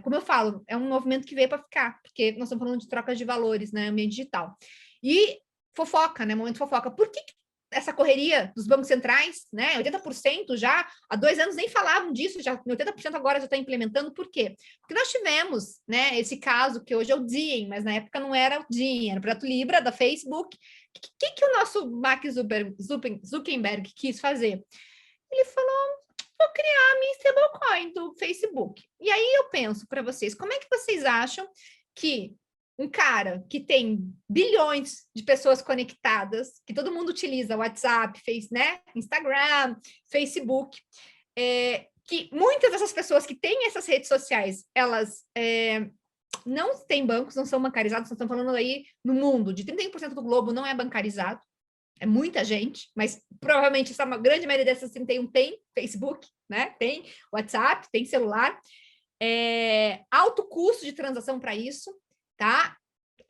como eu falo, é um movimento que veio para ficar, porque nós estamos falando de trocas de valores, né, ambiente digital. E fofoca, né? Momento fofoca. Por que essa correria dos bancos centrais, né? 80% já, há 2 anos nem falavam disso, já 80% agora já está implementando. Por quê? Porque nós tivemos, né, esse caso que hoje é o Diem, mas na época não era o Diem, era o Projeto Libra da Facebook. O que o nosso Mark Zuckerberg quis fazer? Ele falou: vou criar a minha stablecoin do Facebook. E aí eu penso para vocês, como é que vocês acham que um cara que tem bilhões de pessoas conectadas, que todo mundo utiliza WhatsApp, né? Instagram, Facebook, que muitas dessas pessoas que têm essas redes sociais, elas não têm bancos, não são bancarizados, nós estamos falando aí no mundo, de 31% do globo não é bancarizado, é muita gente, mas provavelmente essa grande maioria dessas 31 tem Facebook, né? Tem WhatsApp, tem celular, alto custo de transação para isso, tá?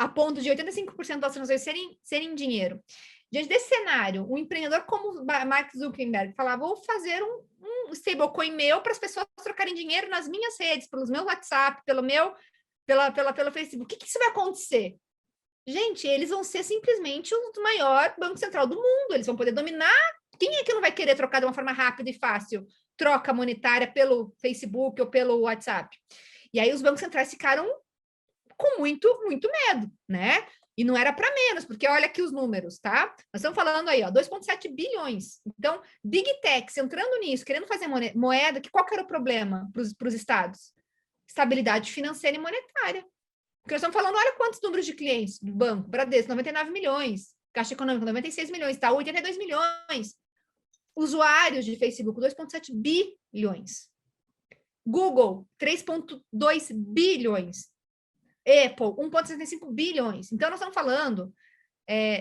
A ponto de 85% das transações serem em dinheiro. Diante desse cenário, um empreendedor como Mark Zuckerberg falava: vou fazer um stablecoin meu para as pessoas trocarem dinheiro nas minhas redes, pelos meus WhatsApp, pelo Facebook. O que isso vai acontecer? Gente, eles vão ser simplesmente o maior banco central do mundo. Eles vão poder dominar. Quem é que não vai querer trocar de uma forma rápida e fácil troca monetária pelo Facebook ou pelo WhatsApp? E aí os bancos centrais ficaram com muito, muito medo, né? E não era para menos, porque olha aqui os números, tá? Nós estamos falando aí, ó, 2,7 bilhões. Então, Big Techs entrando nisso, querendo fazer moeda, qual que era o problema para os estados? Estabilidade financeira e monetária. Porque nós estamos falando, olha quantos números de clientes do banco, Bradesco, 99 milhões, Caixa Econômica, 96 milhões, Itaú, 82 milhões, usuários de Facebook, 2,7 bilhões, Google, 3,2 bilhões, Apple, 1,75 bilhões. Então, nós estamos falando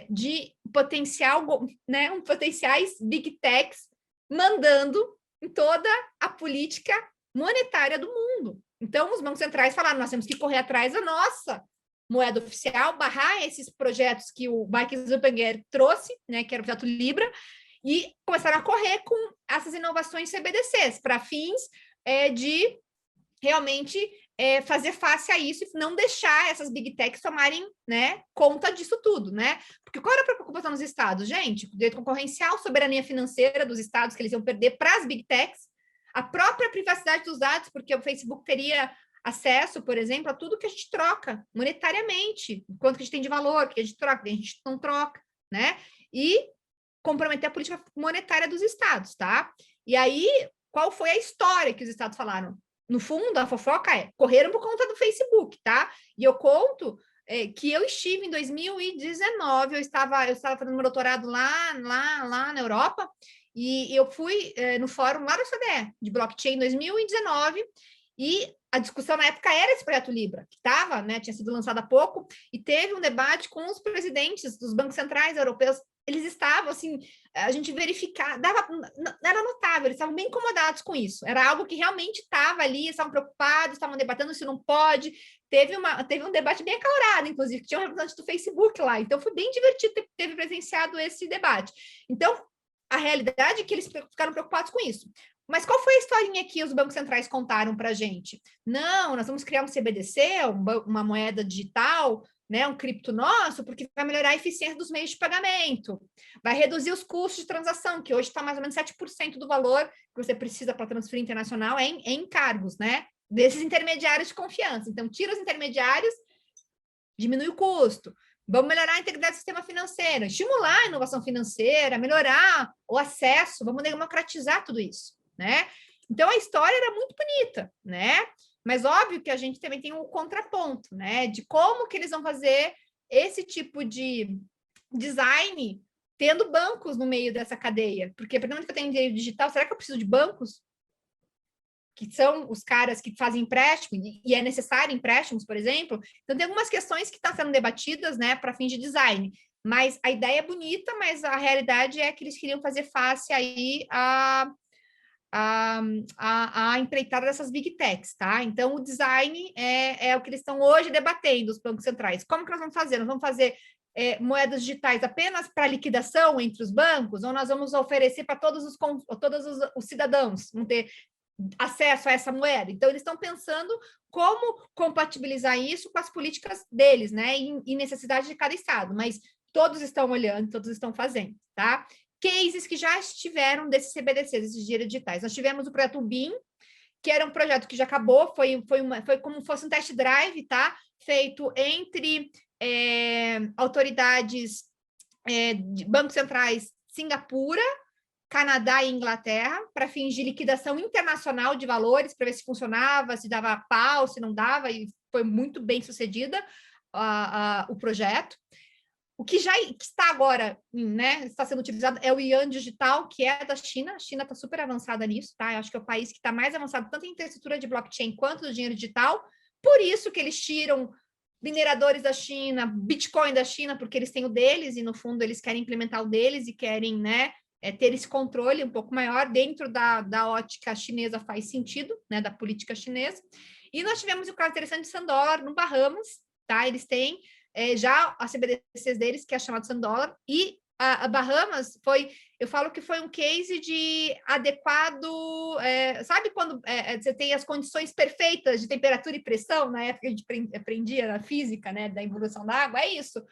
de potencial, né, potenciais big techs mandando em toda a política monetária do mundo. Então, os bancos centrais falaram, nós temos que correr atrás da nossa moeda oficial, barrar esses projetos que o Mike Zuckerberg trouxe, né, que era o projeto Libra, e começaram a correr com essas inovações CBDCs, para fins de realmente fazer face a isso e não deixar essas big techs tomarem, né, conta disso tudo, né? Porque qual era a preocupação dos estados? Gente, direito concorrencial, soberania financeira dos estados que eles iam perder para as big techs, a própria privacidade dos dados, porque o Facebook teria acesso, por exemplo, a tudo que a gente troca monetariamente, quanto que a gente tem de valor, que a gente troca, que a gente não troca, né? E comprometer a política monetária dos estados, tá? E aí, qual foi a história que os estados falaram? No fundo, a fofoca correram por conta do Facebook, tá? E eu conto que eu estive em 2019, eu estava fazendo meu doutorado lá na Europa, e eu fui no fórum lá da OCDE, de blockchain, em 2019, e a discussão na época era esse projeto Libra, que estava, né, tinha sido lançado há pouco, e teve um debate com os presidentes dos bancos centrais europeus. Eles estavam, assim, a gente verificava, era notável, eles estavam bem incomodados com isso, era algo que realmente estava ali, estavam preocupados, estavam debatendo se não pode, teve um debate bem acalorado, inclusive, que tinha um representante do Facebook lá, então foi bem divertido ter presenciado esse debate. Então, a realidade é que eles ficaram preocupados com isso. Mas qual foi a historinha que os bancos centrais contaram para a gente? Não, nós vamos criar um CBDC, uma moeda digital, né, um cripto nosso, porque vai melhorar a eficiência dos meios de pagamento, vai reduzir os custos de transação, que hoje está mais ou menos 7% do valor que você precisa para transferir internacional em encargos, né, desses intermediários de confiança. Então, tira os intermediários, diminui o custo. Vamos melhorar a integridade do sistema financeiro, estimular a inovação financeira, melhorar o acesso, vamos democratizar tudo isso, né? Então, a história era muito bonita, né? Mas óbvio que a gente também tem um contraponto, né? De como que eles vão fazer esse tipo de design tendo bancos no meio dessa cadeia. Porque, para onde eu tenho dinheiro digital, será que eu preciso de bancos? Que são os caras que fazem empréstimo, e é necessário empréstimos, por exemplo. Então, tem algumas questões que estão sendo debatidas, né, para fins de design. Mas a ideia é bonita, mas a realidade é que eles queriam fazer face aí a empreitada dessas big techs, tá? Então, o design é o que eles estão hoje debatendo, os bancos centrais. Como que nós vamos fazer? Nós vamos fazer moedas digitais apenas para liquidação entre os bancos, ou nós vamos oferecer para todos os cidadãos, vão ter acesso a essa moeda? Então, eles estão pensando como compatibilizar isso com as políticas deles, né? E necessidade de cada estado, mas todos estão olhando, todos estão fazendo, tá? Cases que já estiveram desses CBDCs, esses dinheiros digitais. Nós tivemos o projeto BIM, que era um projeto que já acabou, foi como se fosse um test drive, tá? Feito entre autoridades de bancos centrais Singapura, Canadá e Inglaterra, para fins de liquidação internacional de valores, para ver se funcionava, se dava pau, se não dava, e foi muito bem sucedida o projeto. O que já está agora, né, está sendo utilizado é o Yuan Digital, que é da China. A China está super avançada nisso, tá? Eu acho que é o país que está mais avançado tanto em infraestrutura de blockchain quanto do dinheiro digital. Por isso que eles tiram mineradores da China, Bitcoin da China, porque eles têm o deles e, no fundo, eles querem implementar o deles e querem, né, ter esse controle um pouco maior dentro da ótica chinesa, faz sentido, né, da política chinesa. E nós tivemos o caso interessante de Sandollar, no Bahamas, tá? Eles têm já a CBDCs deles, que é chamado Sandollar, e a Bahamas eu falo que foi um case de adequado, sabe quando você tem as condições perfeitas de temperatura e pressão, na época que a gente aprendia na física, né, da evolução da água, é isso.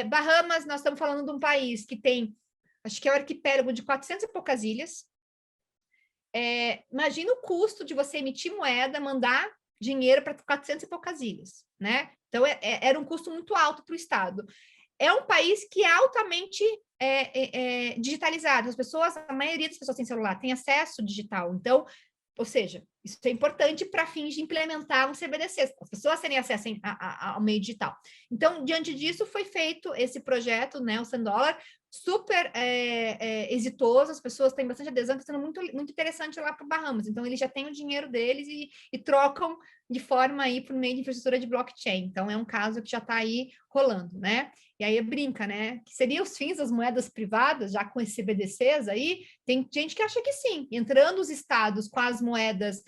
Bahamas, nós estamos falando de um país que tem, acho que é um arquipélago de 400 e poucas ilhas. Imagina o custo de você emitir moeda, mandar dinheiro para 400 e poucas ilhas, né? Então, era um custo muito alto para o Estado. É um país que é altamente digitalizado. A maioria das pessoas tem celular, tem acesso digital. Então, Ou seja, isso é importante para fins de implementar um CBDC, as pessoas terem acesso ao meio digital. Então, diante disso, foi feito esse projeto, né, o $100, super exitoso, as pessoas têm bastante adesão, está sendo muito, muito interessante lá para o Bahamas. Então, eles já têm o dinheiro deles e trocam de forma aí por meio de infraestrutura de blockchain. Então, é um caso que já está aí rolando, né? E aí brinca, né? Que seriam os fins das moedas privadas, já com esses CBDCs aí, tem gente que acha que sim. Entrando os estados com as moedas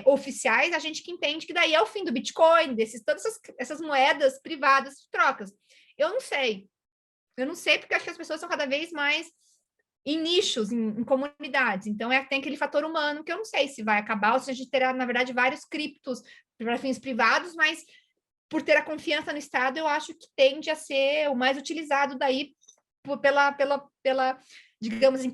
oficiais, a gente que entende que daí é o fim do Bitcoin, todas essas moedas privadas de trocas. Eu não sei, porque acho que as pessoas são cada vez mais em nichos, em comunidades. Então, tem aquele fator humano que eu não sei se vai acabar, ou se a gente terá, na verdade, vários criptos para fins privados, mas por ter a confiança no Estado, eu acho que tende a ser o mais utilizado daí digamos assim,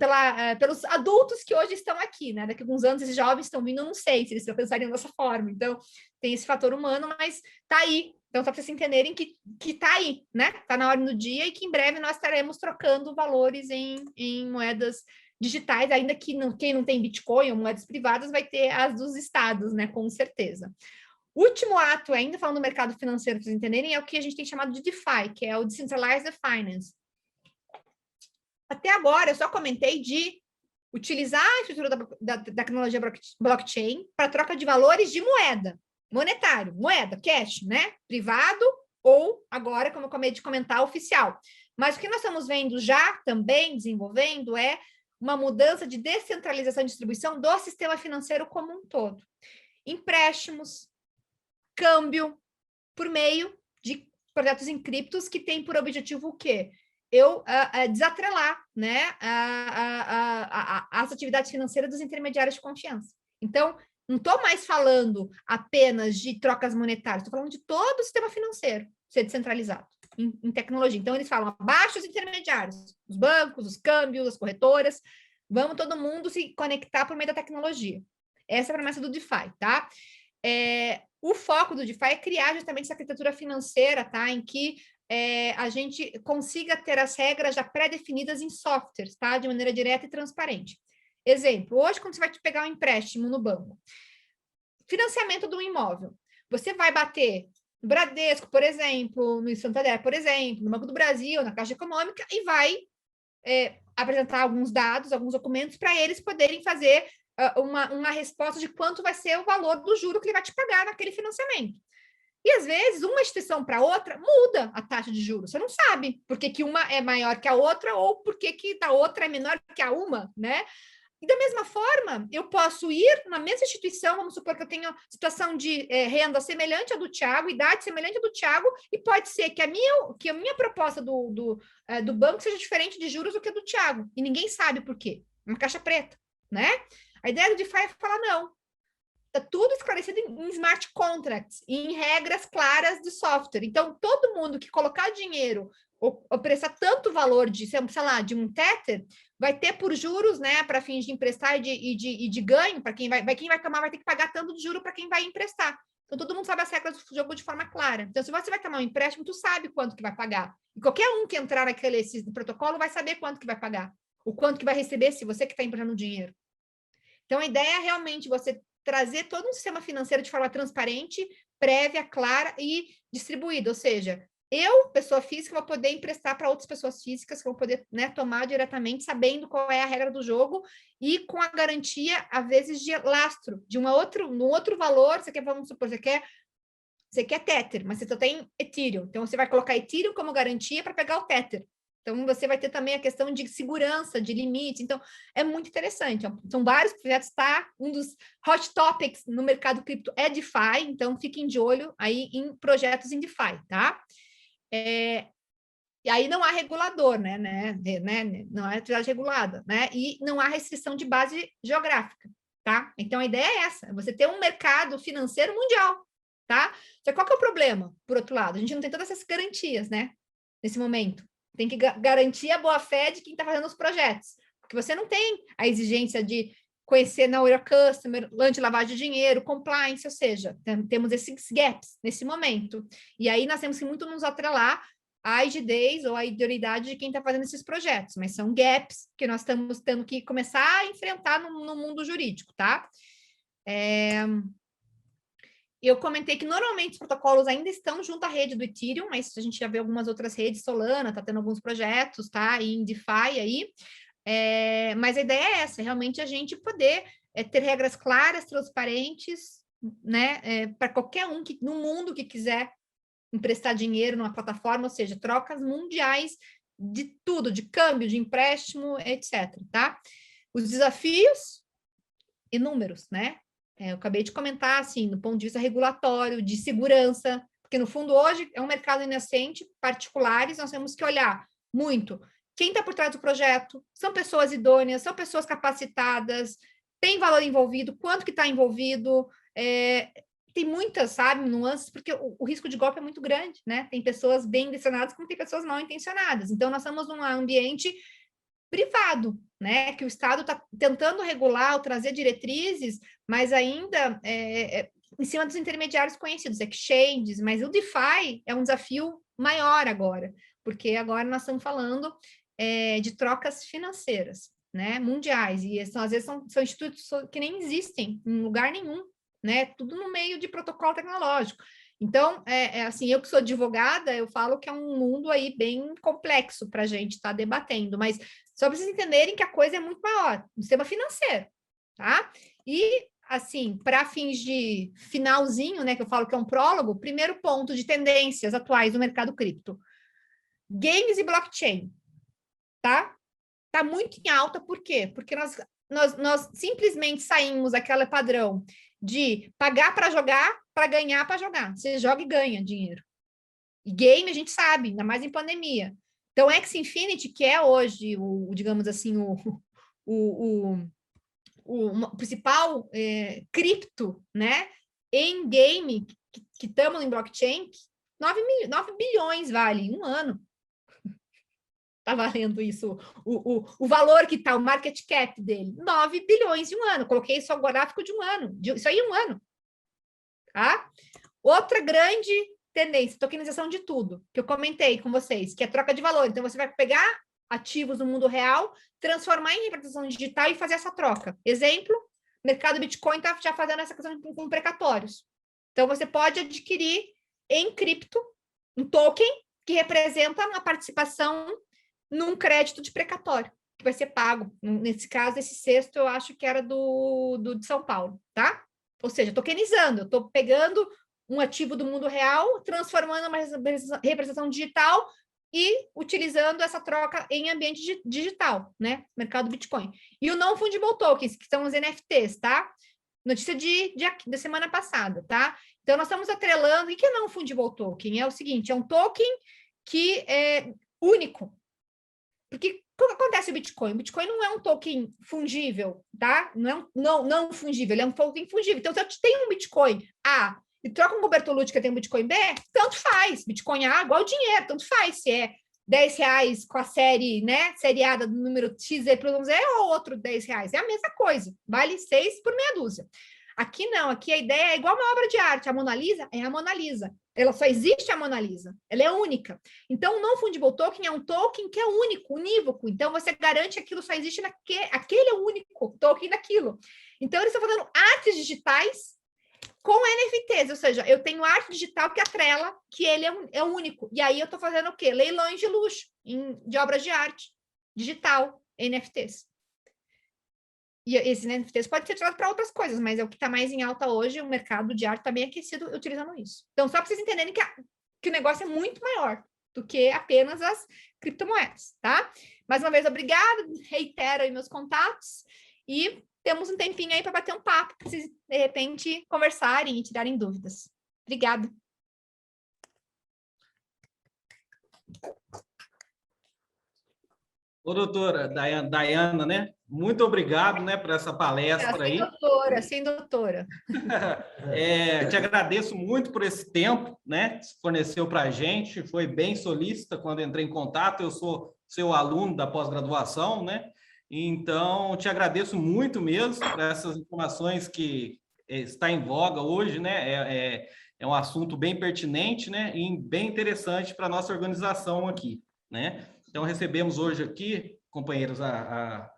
pelos adultos que hoje estão aqui, né? Daqui a alguns anos esses jovens estão vindo, eu não sei se eles pensariam dessa forma. Então, tem esse fator humano, mas tá aí. Então, só para vocês entenderem que tá aí, né? Tá na hora do dia e que em breve nós estaremos trocando valores em moedas digitais, ainda que quem não tem Bitcoin ou moedas privadas vai ter as dos estados, né? Com certeza. Último ato, ainda falando do mercado financeiro, para vocês entenderem, é o que a gente tem chamado de DeFi, que é o Decentralized Finance. Até agora, eu só comentei de utilizar a estrutura da tecnologia blockchain para troca de valores de moeda, monetário, moeda, cash, né? Privado ou, agora, como eu acabei de comentar, oficial. Mas o que nós estamos vendo já também desenvolvendo é uma mudança de descentralização e distribuição do sistema financeiro como um todo. Empréstimos, câmbio, por meio de projetos em criptos que tem por objetivo o quê? Eu desatrelar, né, as atividades financeiras dos intermediários de confiança. Então, não estou mais falando apenas de trocas monetárias, estou falando de todo o sistema financeiro ser descentralizado em tecnologia. Então, eles falam abaixo os intermediários, os bancos, os câmbios, as corretoras, vamos todo mundo se conectar por meio da tecnologia. Essa é a promessa do DeFi, tá? O foco do DeFi é criar justamente essa arquitetura financeira, tá? Em que a gente consiga ter as regras já pré-definidas em softwares, tá? De maneira direta e transparente. Exemplo, hoje, quando você vai pegar um empréstimo no banco, financiamento do imóvel, você vai bater no Bradesco, por exemplo, no Santander, por exemplo, no Banco do Brasil, na Caixa Econômica, e vai apresentar alguns dados, alguns documentos, para eles poderem fazer uma resposta de quanto vai ser o valor do juro que ele vai te pagar naquele financiamento. E, às vezes, uma instituição para outra muda a taxa de juros. Você não sabe por que uma é maior que a outra ou por que a outra é menor que a uma, né? E, da mesma forma, eu posso ir na mesma instituição, vamos supor que eu tenho situação de renda semelhante à do Thiago, idade semelhante à do Thiago, e pode ser que a minha proposta do banco seja diferente de juros do que a do Thiago. E ninguém sabe por quê. Uma caixa preta, né? A ideia do DeFi é falar, não, está tudo esclarecido em smart contracts, em regras claras de software. Então, todo mundo que colocar dinheiro ou prestar tanto valor de, sei lá, de um Tether, vai ter por juros, né, para fins de emprestar e de ganho, para quem vai tomar, vai ter que pagar tanto de juro para quem vai emprestar. Então, todo mundo sabe as regras do jogo de forma clara. Então, se você vai tomar um empréstimo, tu sabe quanto que vai pagar. E qualquer um que entrar esse protocolo vai saber quanto que vai pagar, o quanto que vai receber se você que está emprestando dinheiro. Então, a ideia é realmente você trazer todo um sistema financeiro de forma transparente, prévia, clara e distribuída. Ou seja, eu, pessoa física, vou poder emprestar para outras pessoas físicas que vão poder, né, tomar diretamente, sabendo qual é a regra do jogo e com a garantia, às vezes, de lastro, de no outro valor. Vamos supor, você quer Tether, mas você só tem Ethereum. Então, você vai colocar Ethereum como garantia para pegar o Tether. Então, você vai ter também a questão de segurança, de limite. Então, é muito interessante. São vários projetos, tá? Um dos hot topics no mercado cripto é DeFi, então fiquem de olho aí em projetos em DeFi, tá? E aí não há regulador, né? Não há atividade regulada, né? E não há restrição de base geográfica, tá? Então, a ideia é essa, você ter um mercado financeiro mundial, tá? Só que qual que é o problema, por outro lado? A gente não tem todas essas garantias, né? Nesse momento. Tem que garantir a boa-fé de quem está fazendo os projetos. Porque você não tem a exigência de conhecer Know Your Customer, anti-lavagem de dinheiro, compliance, ou seja, temos esses gaps nesse momento. E aí nós temos que muito nos atrelar à rigidez ou à idoneidade de quem está fazendo esses projetos, mas são gaps que nós estamos tendo que começar a enfrentar no mundo jurídico, tá? Eu comentei que normalmente os protocolos ainda estão junto à rede do Ethereum, mas a gente já vê algumas outras redes, Solana está tendo alguns projetos, tá? E em DeFi aí. Mas a ideia é essa, realmente a gente poder ter regras claras, transparentes, né? Para qualquer um no mundo que quiser emprestar dinheiro numa plataforma, ou seja, trocas mundiais de tudo, de câmbio, de empréstimo, etc, tá? Os desafios inúmeros, né? Eu acabei de comentar, assim, do ponto de vista regulatório, de segurança, porque no fundo hoje é um mercado inocente, particulares, nós temos que olhar muito quem está por trás do projeto, são pessoas idôneas, são pessoas capacitadas, tem valor envolvido, quanto que está envolvido, tem muitas, sabe, nuances, porque o risco de golpe é muito grande, né? Tem pessoas bem intencionadas como tem pessoas mal intencionadas. Então, nós estamos num ambiente privado, né? Que o Estado está tentando regular ou trazer diretrizes, mas ainda em cima dos intermediários conhecidos, exchanges, mas o DeFi é um desafio maior agora, porque agora nós estamos falando de trocas financeiras, né? Mundiais, e às vezes são institutos que nem existem em lugar nenhum, né? Tudo no meio de protocolo tecnológico. Então, assim, eu que sou advogada, eu falo que é um mundo aí bem complexo para a gente estar debatendo, mas só para vocês entenderem que a coisa é muito maior, no sistema financeiro, tá? E, assim, para fins de finalzinho, né, que eu falo que é um prólogo, primeiro ponto de tendências atuais do mercado cripto. Games e blockchain, tá? Tá muito em alta, por quê? Porque nós simplesmente saímos daquela padrão de pagar para jogar, para ganhar para jogar. Você joga e ganha dinheiro. E game a gente sabe, ainda mais em pandemia. Então, Axie Infinity, que é hoje, digamos assim, o principal cripto, né, em game, que estamos em blockchain, 9 bilhões vale em um ano. Está valendo isso, o valor que está, o market cap dele, 9 bilhões em um ano. Coloquei isso ao gráfico de um ano, isso aí em um ano. Tá? Outra grande tendência, tokenização de tudo, que eu comentei com vocês, que é troca de valor. Então, você vai pegar ativos no mundo real, transformar em representação digital e fazer essa troca. Exemplo, o mercado Bitcoin está já fazendo essa questão com precatórios. Então, você pode adquirir em cripto um token que representa uma participação num crédito de precatório, que vai ser pago. Nesse caso, esse sexto, eu acho que era de São Paulo, tá? Ou seja, tokenizando, eu estou pegando um ativo do mundo real, transformando uma representação digital e utilizando essa troca em ambiente digital, né? Mercado Bitcoin. E o non-fungible tokens, que são os NFTs, tá? Notícia da semana passada, tá? Então, nós estamos atrelando... O que é non-fungible token? É o seguinte, é um token que é único. Porque o que acontece o Bitcoin? O Bitcoin não é um token fungível, tá? Não fungível, ele é um token fungível. Então, se eu tenho um Bitcoin A e troco um com o Bertolucci que tem um Bitcoin B, tanto faz. Bitcoin A igual dinheiro, tanto faz. Se é R$10 com a série, né? Seriada do número XZ ou outro R$10. É a mesma coisa. Vale 6 por meia dúzia. Aqui não, aqui a ideia é igual uma obra de arte. A Mona Lisa é a Mona Lisa. Ela só existe a Mona Lisa. Ela é única. Então, o non-fungible token é um token que é único, unívoco. Então, você garante que aquilo só existe aquele é o único token daquilo. Então, eles estão fazendo artes digitais com NFTs, ou seja, eu tenho arte digital que atrela que ele é único. E aí eu estou fazendo o quê? Leilões de luxo, de obras de arte digital, NFTs. E esses NFTs podem ser utilizados para outras coisas, mas é o que está mais em alta hoje, o mercado de arte está bem aquecido utilizando isso. Então, só para vocês entenderem que o negócio é muito maior do que apenas as criptomoedas, tá? Mais uma vez, obrigada, reitero aí meus contatos e temos um tempinho aí para bater um papo, para vocês, de repente, conversarem e tirarem dúvidas. Obrigada. Ô, doutora Dayana, né? Muito obrigado, né, por essa palestra aí. Sem doutora. Te agradeço muito por esse tempo, né, que você forneceu para a gente. Foi bem solícita quando entrei em contato. Eu sou seu aluno da pós-graduação, né? Então, te agradeço muito mesmo por essas informações que está em voga hoje, né? É um assunto bem pertinente, né? E bem interessante para a nossa organização aqui, né? Então, recebemos hoje aqui, companheiros, a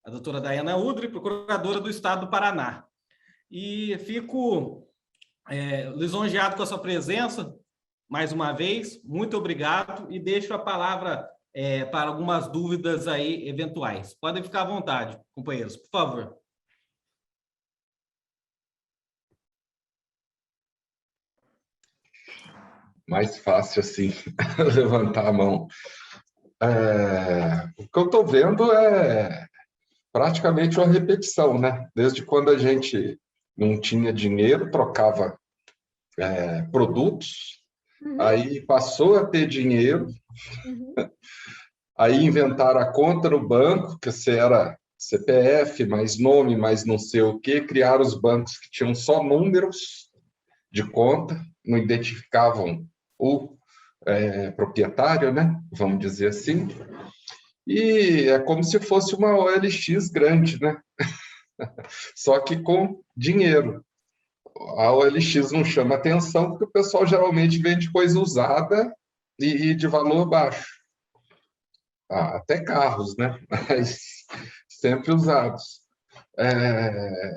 doutora Dayana Udry, procuradora do Estado do Paraná. e fico lisonjeado com a sua presença, mais uma vez, muito obrigado, e deixo a palavra para algumas dúvidas aí eventuais. Podem ficar à vontade, companheiros, por favor. Mais fácil assim, levantar a mão. O que eu estou vendo é praticamente uma repetição, né? Desde quando a gente não tinha dinheiro, trocava produtos, aí passou a ter dinheiro, aí inventaram a conta no banco, que você era CPF, mais nome, mais não sei o quê, criaram os bancos que tinham só números de conta, não identificavam o proprietário, né? Vamos dizer assim. E é como se fosse uma OLX grande, né? Só que com dinheiro. A OLX não chama atenção porque o pessoal geralmente vende coisa usada e de valor baixo. Até carros, né? Mas sempre usados.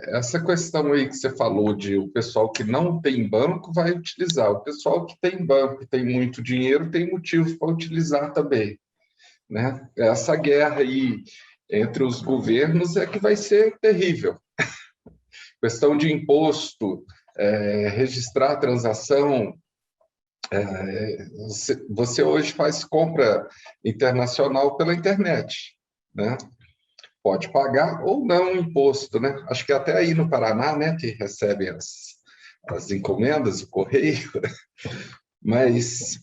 Essa questão aí que você falou de o pessoal que não tem banco vai utilizar. O pessoal que tem banco e tem muito dinheiro tem motivo para utilizar também, né? Essa guerra aí entre os governos é que vai ser terrível. Questão de imposto, registrar a transação. Você hoje faz compra internacional pela internet, né? Pode pagar ou não imposto, né? Acho que até aí no Paraná, né, que recebem as encomendas, o correio. Mas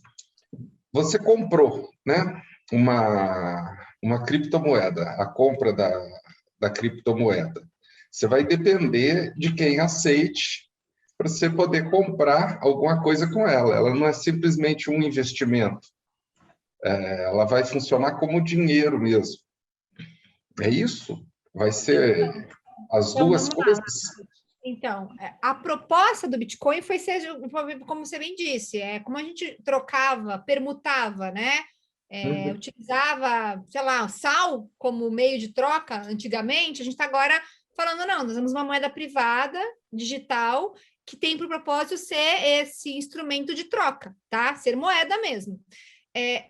você comprou, né, uma criptomoeda, a compra da criptomoeda. Você vai depender de quem aceite para você poder comprar alguma coisa com ela. Ela não é simplesmente um investimento. Ela vai funcionar como dinheiro mesmo. É isso? Vai ser as duas coisas? Então, a proposta do Bitcoin foi ser, como você bem disse, como a gente trocava, permutava, né? Utilizava, sei lá, sal como meio de troca antigamente, a gente está agora falando, não, nós temos uma moeda privada, digital, que tem por propósito ser esse instrumento de troca, tá? Ser moeda mesmo.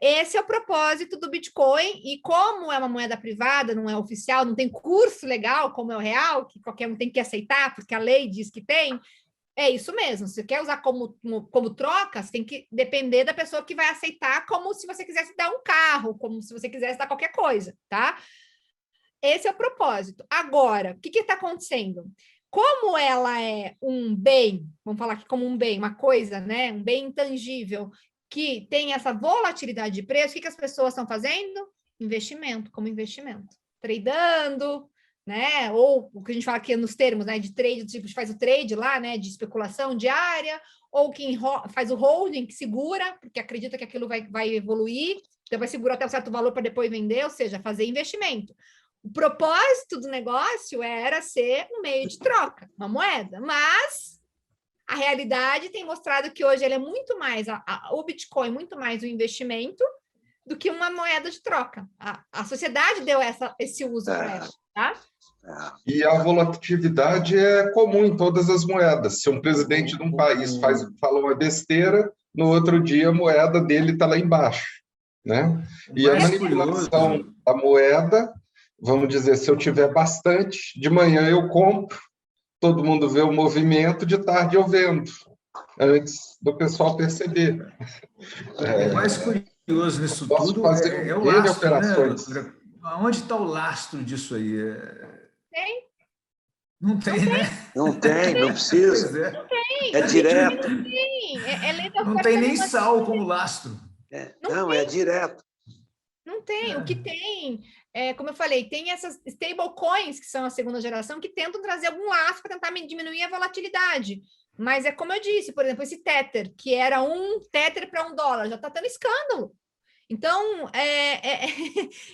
Esse é o propósito do Bitcoin, e como é uma moeda privada, não é oficial, não tem curso legal como é o real, que qualquer um tem que aceitar, porque a lei diz que tem, é isso mesmo. Se você quer usar como troca, você tem que depender da pessoa que vai aceitar, como se você quisesse dar um carro, como se você quisesse dar qualquer coisa, tá? Esse é o propósito. Agora, o que está acontecendo? Como ela é um bem, vamos falar aqui como um bem, uma coisa, né? Um bem intangível, que tem essa volatilidade de preço, o que as pessoas estão fazendo? Investimento, como investimento. Tradando, né? Ou o que a gente fala aqui nos termos, né? De trade, tipo, faz o trade lá, né? De especulação diária, ou quem faz o holding, que segura, porque acredita que aquilo vai evoluir, então vai segurar até um certo valor para depois vender, ou seja, fazer investimento. O propósito do negócio era ser um meio de troca, uma moeda, mas a realidade tem mostrado que hoje ele é muito mais, o Bitcoin muito mais um investimento do que uma moeda de troca. A sociedade deu esse uso para ela, tá? E a volatilidade é comum em todas as moedas. Se um presidente de um país fala uma besteira, no outro dia a moeda dele está lá embaixo, né? E a manipulação da moeda, vamos dizer, se eu tiver bastante, de manhã eu compro, todo mundo vê o movimento, de tarde eu vendo, antes do pessoal perceber. O mais curioso nisso tudo é o lastro, operações, né? Onde está o lastro disso aí? Tem. Não tem, né? Não tem, não precisa. Não tem. É direto. Não tem. Não tem nem sal como lastro. Não, é direto. Não tem. O que tem, como eu falei, tem essas stablecoins, que são a segunda geração, que tentam trazer algum lastro para tentar diminuir a volatilidade. Mas é como eu disse, por exemplo, esse Tether, que era um Tether para $1, já está tendo escândalo. Então,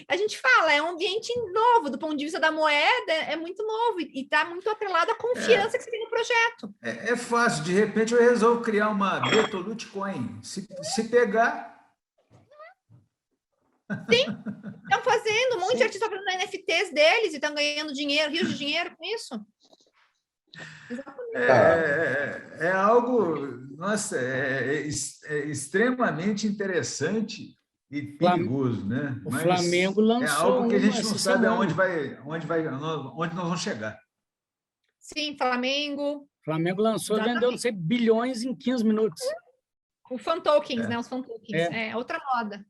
a gente fala, é um ambiente novo, do ponto de vista da moeda, é muito novo e está muito atrelado à confiança que você tem no projeto. É fácil, de repente eu resolvo criar uma Betolutcoin. Se pegar... Sim, estão fazendo, um monte de artistas fazendo NFTs deles e estão ganhando dinheiro, rios de dinheiro com isso. É algo, nossa, extremamente interessante e perigoso, né? O Mas Flamengo lançou é algo que a gente não essa sabe semana. onde nós vamos chegar. Sim, Flamengo. O Flamengo lançou e vendeu, não sei, bilhões em 15 minutos. O fan tokens, né? Os fan tokens. Outra moda.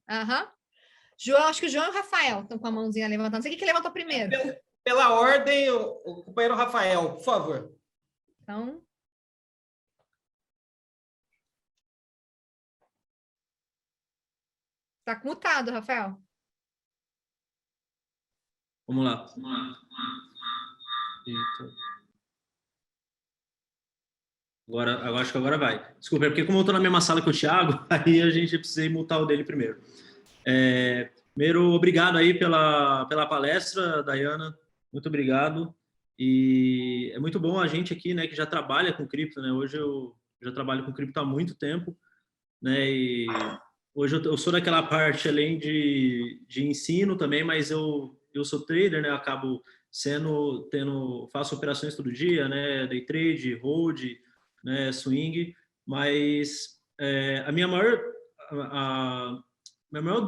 João, acho que o João e o Rafael estão com a mãozinha levantando. Não sei quem que levantou primeiro. Pela ordem, o companheiro Rafael, por favor. Então... Está mutado, Rafael. Vamos lá. Eita. Agora, acho que agora vai. Desculpa, é porque como eu estou na mesma sala que o Thiago, aí a gente precisa mutar o dele primeiro. Primeiro, obrigado aí pela palestra, Dayana. Muito obrigado. E é muito bom a gente aqui, né, que já trabalha com cripto, né? Hoje eu já trabalho com cripto há muito tempo, né? E hoje eu sou daquela parte além de ensino também, mas eu sou trader, né? Eu acabo faço operações todo dia, né? Day trade, hold, né? Swing, mas a minha maior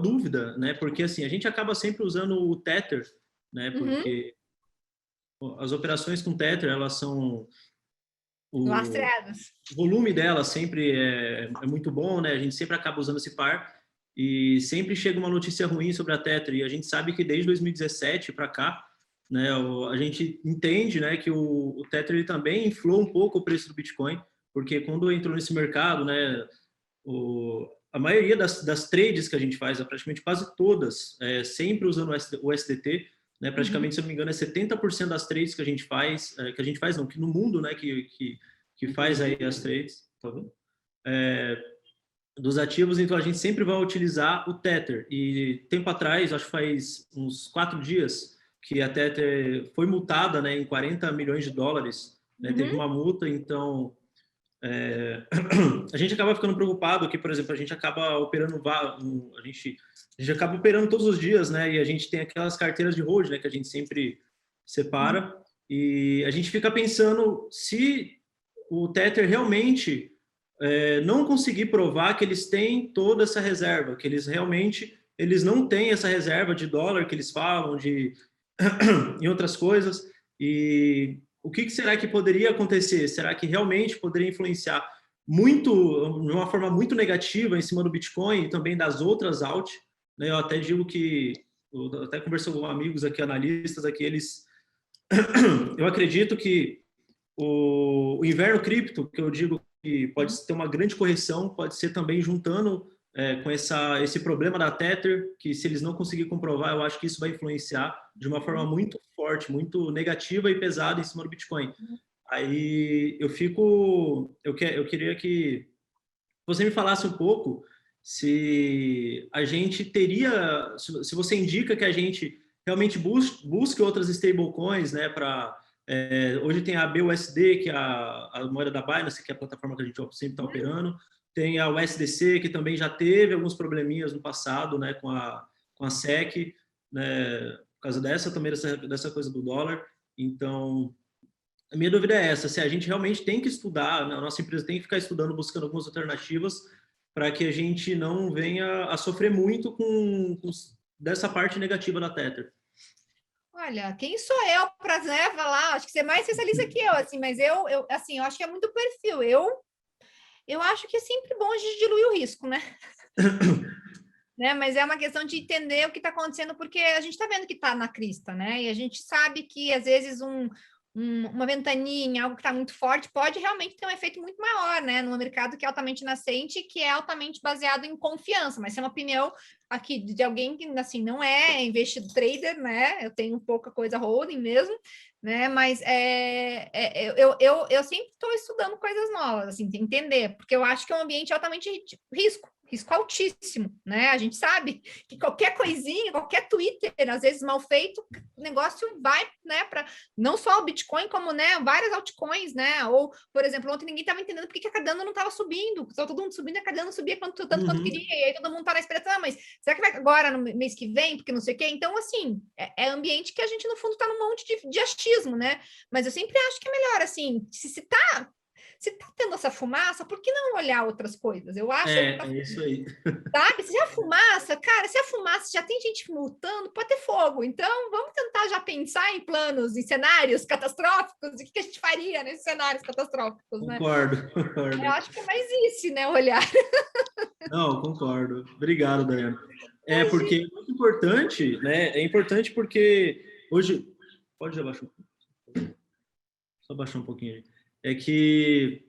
dúvida, né? Porque assim a gente acaba sempre usando o Tether, né? Porque as operações com Tether, elas são lastreadas. O volume dela sempre é muito bom, né? A gente sempre acaba usando esse par e sempre chega uma notícia ruim sobre a Tether. E a gente sabe que desde 2017 para cá, né? A gente entende, né? Que o Tether ele também inflou um pouco o preço do Bitcoin, porque quando entrou nesse mercado, né? A maioria das trades que a gente faz, praticamente quase todas, sempre usando o SDT, né? Praticamente, se eu não me engano, 70% das trades que a gente faz, que no mundo, né? Que faz aí as trades, tá vendo? Dos ativos, então a gente sempre vai utilizar o Tether. E tempo atrás, acho que faz uns 4 dias, que a Tether foi multada, né, em 40 milhões de dólares, né, teve uma multa, então a gente acaba ficando preocupado que, por exemplo, a gente acaba operando todos os dias, né, e a gente tem aquelas carteiras de hold, né, que a gente sempre separa, e a gente fica pensando se o Tether realmente não conseguir provar que eles têm toda essa reserva, que eles não têm essa reserva de dólar que eles falam, em outras coisas, e o que será que poderia acontecer? Será que realmente poderia influenciar de uma forma muito negativa em cima do Bitcoin e também das outras alt? Né? Eu até digo eu até conversei com amigos aqui, analistas aqui, eu acredito que o inverno cripto, que eu digo que pode ter uma grande correção, pode ser também juntando com esse problema da Tether, que se eles não conseguirem comprovar, eu acho que isso vai influenciar de uma forma muito forte, muito negativa e pesada em cima do Bitcoin. Aí eu queria que você me falasse um pouco se a gente teria, se você indica que a gente realmente busque outras stablecoins, né, hoje tem a BUSD, que é a moeda da Binance, que é a plataforma que a gente sempre está operando. Tem a USDC, que também já teve alguns probleminhas no passado, né, com a SEC, né, por causa dessa coisa do dólar. Então, a minha dúvida é essa, se a gente realmente tem que estudar, a nossa empresa tem que ficar estudando, buscando algumas alternativas para que a gente não venha a sofrer muito dessa parte negativa da Tether. Olha, quem sou eu para falar? Acho que você é mais especialista que eu, assim, mas eu acho que é muito perfil. Eu acho que é sempre bom a gente diluir o risco, né? Né? Mas é uma questão de entender o que está acontecendo, porque a gente está vendo que está na crista, né? E a gente sabe que, às vezes, uma ventaninha, algo que está muito forte, pode realmente ter um efeito muito maior, né? Num mercado que é altamente nascente, que é altamente baseado em confiança. Mas é uma opinião aqui de alguém que, assim, não é investidor trader, né? Eu tenho pouca coisa holding mesmo, né? Mas eu sempre estou estudando coisas novas, assim, entender, porque eu acho que é um ambiente altamente risco. risco altíssimo, né? A gente sabe que qualquer coisinha, qualquer Twitter, às vezes mal feito, o negócio vai, né, para não só o Bitcoin, como, né, várias altcoins, né? Ou, por exemplo, ontem ninguém estava entendendo por que a Cardano não estava subindo, estava todo mundo subindo, a Cardano não subia tanto quanto queria, e aí todo mundo está na esperança, mas será que vai agora no mês que vem, porque não sei o quê? Então, assim, é ambiente que a gente, no fundo, está num monte de achismo, né? Mas eu sempre acho que é melhor, assim, se tá tendo essa fumaça, por que não olhar outras coisas? Eu acho É isso aí. sabe? Se a fumaça, cara, se a fumaça já tem gente multando, pode ter fogo. Então, vamos tentar já pensar em planos, em cenários catastróficos, e o que a gente faria nesses cenários catastróficos, né? Concordo. Eu acho que é mais isso, né, olhar. Não, concordo. Obrigado, Daiane. Porque é muito importante, né? É importante porque hoje... Pode já baixar um pouquinho. Só baixar um pouquinho aí. É que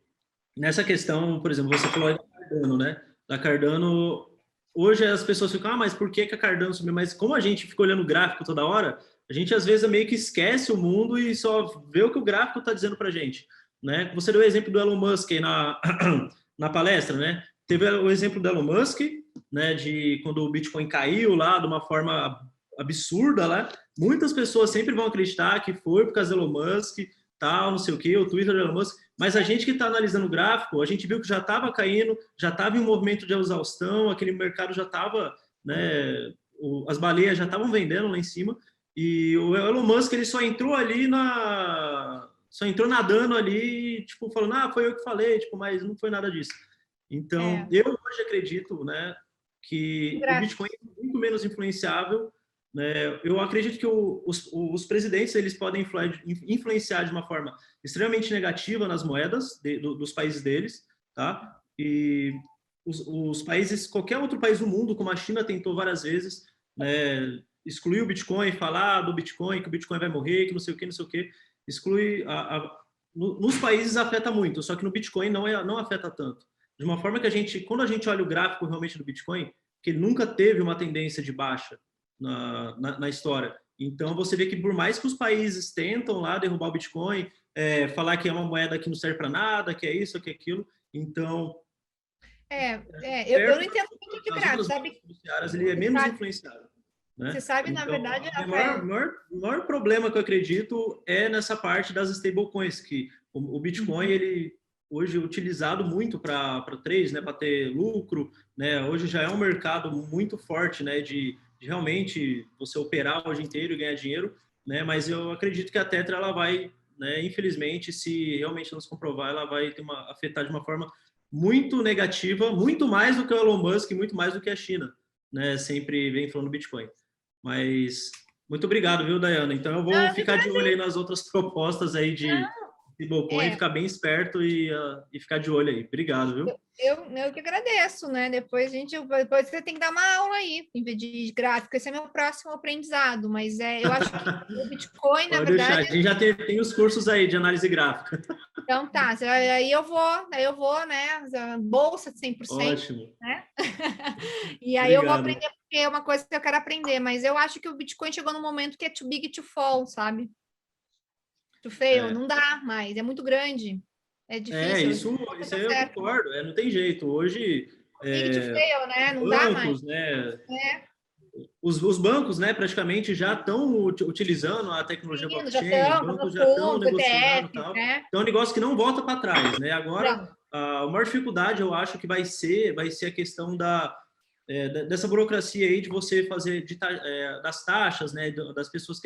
nessa questão, por exemplo, você falou aí da Cardano, né? Da Cardano, hoje as pessoas ficam, mas por que a Cardano subiu? Mas como a gente fica olhando o gráfico toda hora, a gente às vezes meio que esquece o mundo e só vê o que o gráfico está dizendo para a gente, né? Você deu o exemplo do Elon Musk aí na palestra, né? Teve o exemplo do Elon Musk, né? De quando o Bitcoin caiu lá de uma forma absurda lá, muitas pessoas sempre vão acreditar que foi por causa do Elon Musk, tal, não sei o que, o Twitter do Elon Musk, mas a gente que está analisando o gráfico, a gente viu que já estava caindo, já estava em um movimento de exaustão, aquele mercado já estava, né, as baleias já estavam vendendo lá em cima, e o Elon Musk, ele só entrou nadando ali, tipo, falando, foi eu que falei, tipo, mas não foi nada disso. Então, eu hoje acredito, né, que o Bitcoin é muito menos influenciável, né? Eu acredito que os presidentes eles podem influenciar de uma forma extremamente negativa nas moedas dos países deles, tá? E os países, qualquer outro país do mundo, como a China tentou várias vezes, né, excluir o Bitcoin, falar do Bitcoin, que o Bitcoin vai morrer, que não sei o que, exclui nos países afeta muito, só que no Bitcoin não afeta tanto. De uma forma que quando a gente olha o gráfico realmente do Bitcoin, que ele nunca teve uma tendência de baixa na história. Então, você vê que por mais que os países tentam lá derrubar o Bitcoin, falar que é uma moeda que não serve para nada, que é isso, que é aquilo, então... Eu não entendo muito de gráfico, sabe? Ele é menos influenciado. Né? Você sabe, então, na verdade... O maior problema que eu acredito é nessa parte das stablecoins, que o Bitcoin, ele hoje é utilizado muito para trade, né, para ter lucro, né? Hoje já é um mercado muito forte, né, de realmente você operar o dia inteiro e ganhar dinheiro, né? Mas eu acredito que a Tether ela vai, né, infelizmente, se realmente não se comprovar, ela vai afetar de uma forma muito negativa, muito mais do que o Elon Musk, muito mais do que a China, né? Sempre vem falando Bitcoin. Mas muito obrigado, viu, Daiane? Então eu vou ficar de olho aí nas outras propostas aí de stablecoin, ficar bem esperto e ficar de olho aí. Obrigado, viu? Eu que agradeço, né? Depois você tem que dar uma aula aí, em vez de gráfico. Esse é meu próximo aprendizado, mas eu acho que o Bitcoin, na verdade... A gente já tem os cursos aí de análise gráfica. Então tá, aí eu vou, né? Bolsa de 100%. Ótimo. Né? E aí eu vou aprender, porque é uma coisa que eu quero aprender, mas eu acho que o Bitcoin chegou num momento que é too big to fall, sabe? To fail, não dá mais, é muito grande. É difícil. Isso aí eu concordo, não tem jeito. Hoje, big to fail, né? Não bancos, dá mais. Né? Os bancos, né, praticamente já estão utilizando a tecnologia blockchain, os bancos já estão negociando e tal. Né? Então é um negócio que não volta para trás, né? Agora, a maior dificuldade, eu acho que vai ser a questão dessa burocracia aí de você fazer das taxas, né, das pessoas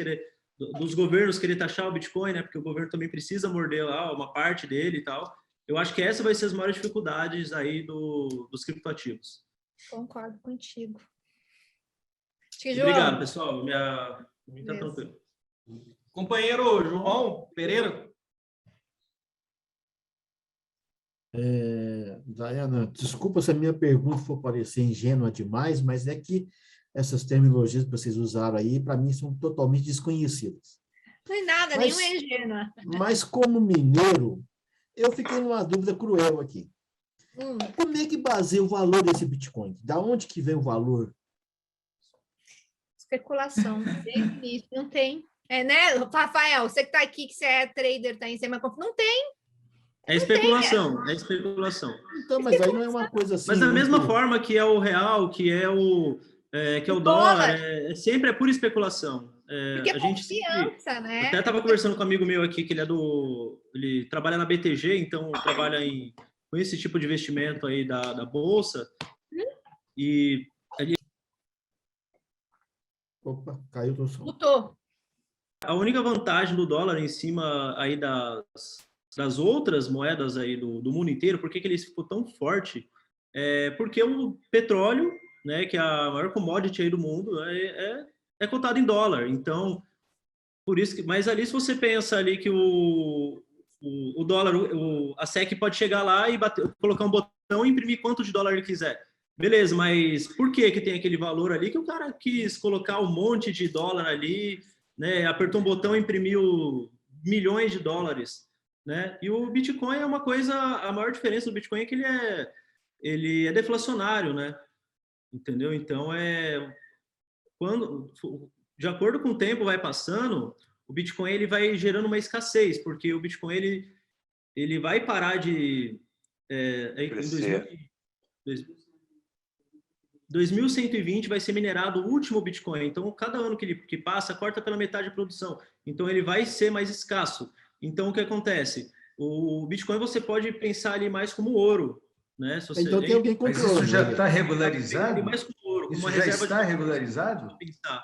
dos governos querer taxar o Bitcoin, né, porque o governo também precisa morder lá uma parte dele e tal. Eu acho que essa vai ser as maiores dificuldades aí dos criptoativos. Concordo contigo. Obrigado, pessoal. Minha tá tranquilo. Companheiro João Pereira. Daiane, desculpa se a minha pergunta for parecer ingênua demais, mas é que essas terminologias que vocês usaram aí, para mim, são totalmente desconhecidas. Não é nada, nenhuma é ingênua. Mas como mineiro, eu fiquei numa dúvida cruel aqui. Como é que baseia o valor desse Bitcoin? Da onde que vem o valor? Especulação, desde isso, não tem. Né, Rafael, você que está aqui, que você é trader, está em cima, não tem. É especulação, é especulação. Então, mas aí não é uma coisa assim... Mas da mesma muito- forma que é o real, que é o dólar, sempre é pura especulação. Porque A gente sempre... confiança, né? Até estava conversando com um amigo meu aqui, que ele trabalha na BTG, então trabalha com esse tipo de investimento aí da Bolsa. E Opa, caiu o teu som. Lutou. a única vantagem do dólar em cima aí das outras moedas aí do mundo inteiro, por que ele ficou tão forte? Porque o petróleo, né, que é a maior commodity aí do mundo, é cotado em dólar. Então, por isso que... Mas ali, se você pensa ali que o dólar, a SEC pode chegar lá e colocar um botão e imprimir quanto de dólar ele quiser. Beleza, mas por que tem aquele valor ali que o cara quis colocar um monte de dólar ali, né? Apertou um botão e imprimiu milhões de dólares, né? E o Bitcoin é uma coisa... A maior diferença do Bitcoin é que ele é deflacionário, né? Entendeu? Então, de acordo com o tempo vai passando, o Bitcoin ele vai gerando uma escassez, porque o Bitcoin ele vai parar de... em 2120 vai ser minerado o último Bitcoin. Então, cada ano que passa, corta pela metade de produção. Então, ele vai ser mais escasso. Então, o que acontece? O Bitcoin você pode pensar ali mais como ouro, né? Então tem alguém Mas comprando. isso já está regularizado? Mais como ouro, Isso uma já reserva está de... regularizado? Pensar.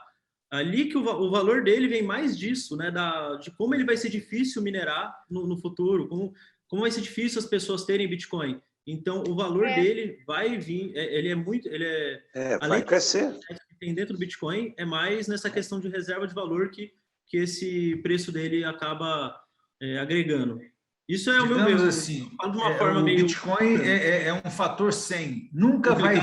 Ali que o valor dele vem mais disso, né? De como ele vai ser difícil minerar no futuro, como vai ser difícil as pessoas terem Bitcoin. Então, o valor dele vai vir, ele é muito... vai crescer. Que tem dentro do Bitcoin, é mais nessa questão de reserva de valor que esse preço dele acaba agregando. Isso é o meu ver. Assim, de uma forma o meio... Bitcoin é um fator 100. Nunca vai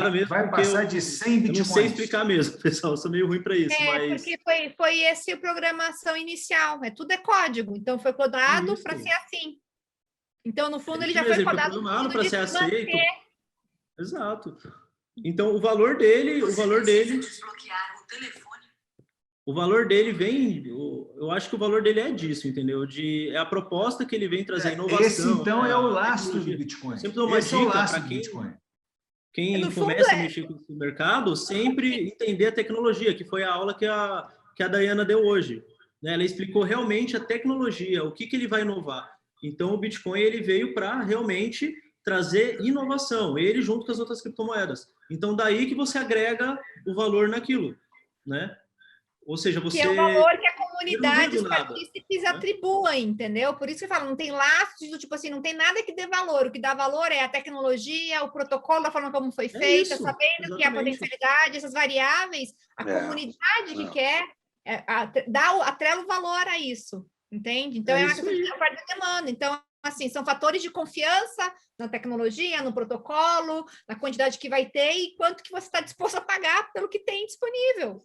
passar de 100 Bitcoins. Eu não sei explicar mesmo, pessoal. Eu sou meio ruim para isso. Mas... porque foi essa a programação inicial. Tudo é código. Então, foi codado para ser assim. Então, no fundo, ele já foi codado para ser aceito. Exato. Então, o valor dele vem, eu acho que o valor dele é disso, entendeu? É a proposta que ele vem trazer inovação. Esse, então, é o lastro do Bitcoin. Sempre dou uma dica para quem começa a mexer com esse mercado, sempre entender a tecnologia, que foi a aula que a Dayana deu hoje. Ela explicou realmente a tecnologia, o que ele vai inovar. Então, o Bitcoin ele veio para realmente trazer inovação, ele junto com as outras criptomoedas. Então, daí que você agrega o valor naquilo, né? Ou seja, você... Que é o valor que a comunidade, os partícipes atribuem, entendeu? Por isso que eu falo, não tem laços, tipo assim, não tem nada que dê valor. O que dá valor é a tecnologia, o protocolo, da forma como foi feita, sabendo que a potencialidade, essas variáveis, a comunidade que quer, atrela o valor a isso. Entende? Então, é uma questão de oferta e demanda. Então, assim, são fatores de confiança na tecnologia, no protocolo, na quantidade que vai ter e quanto que você está disposto a pagar pelo que tem disponível.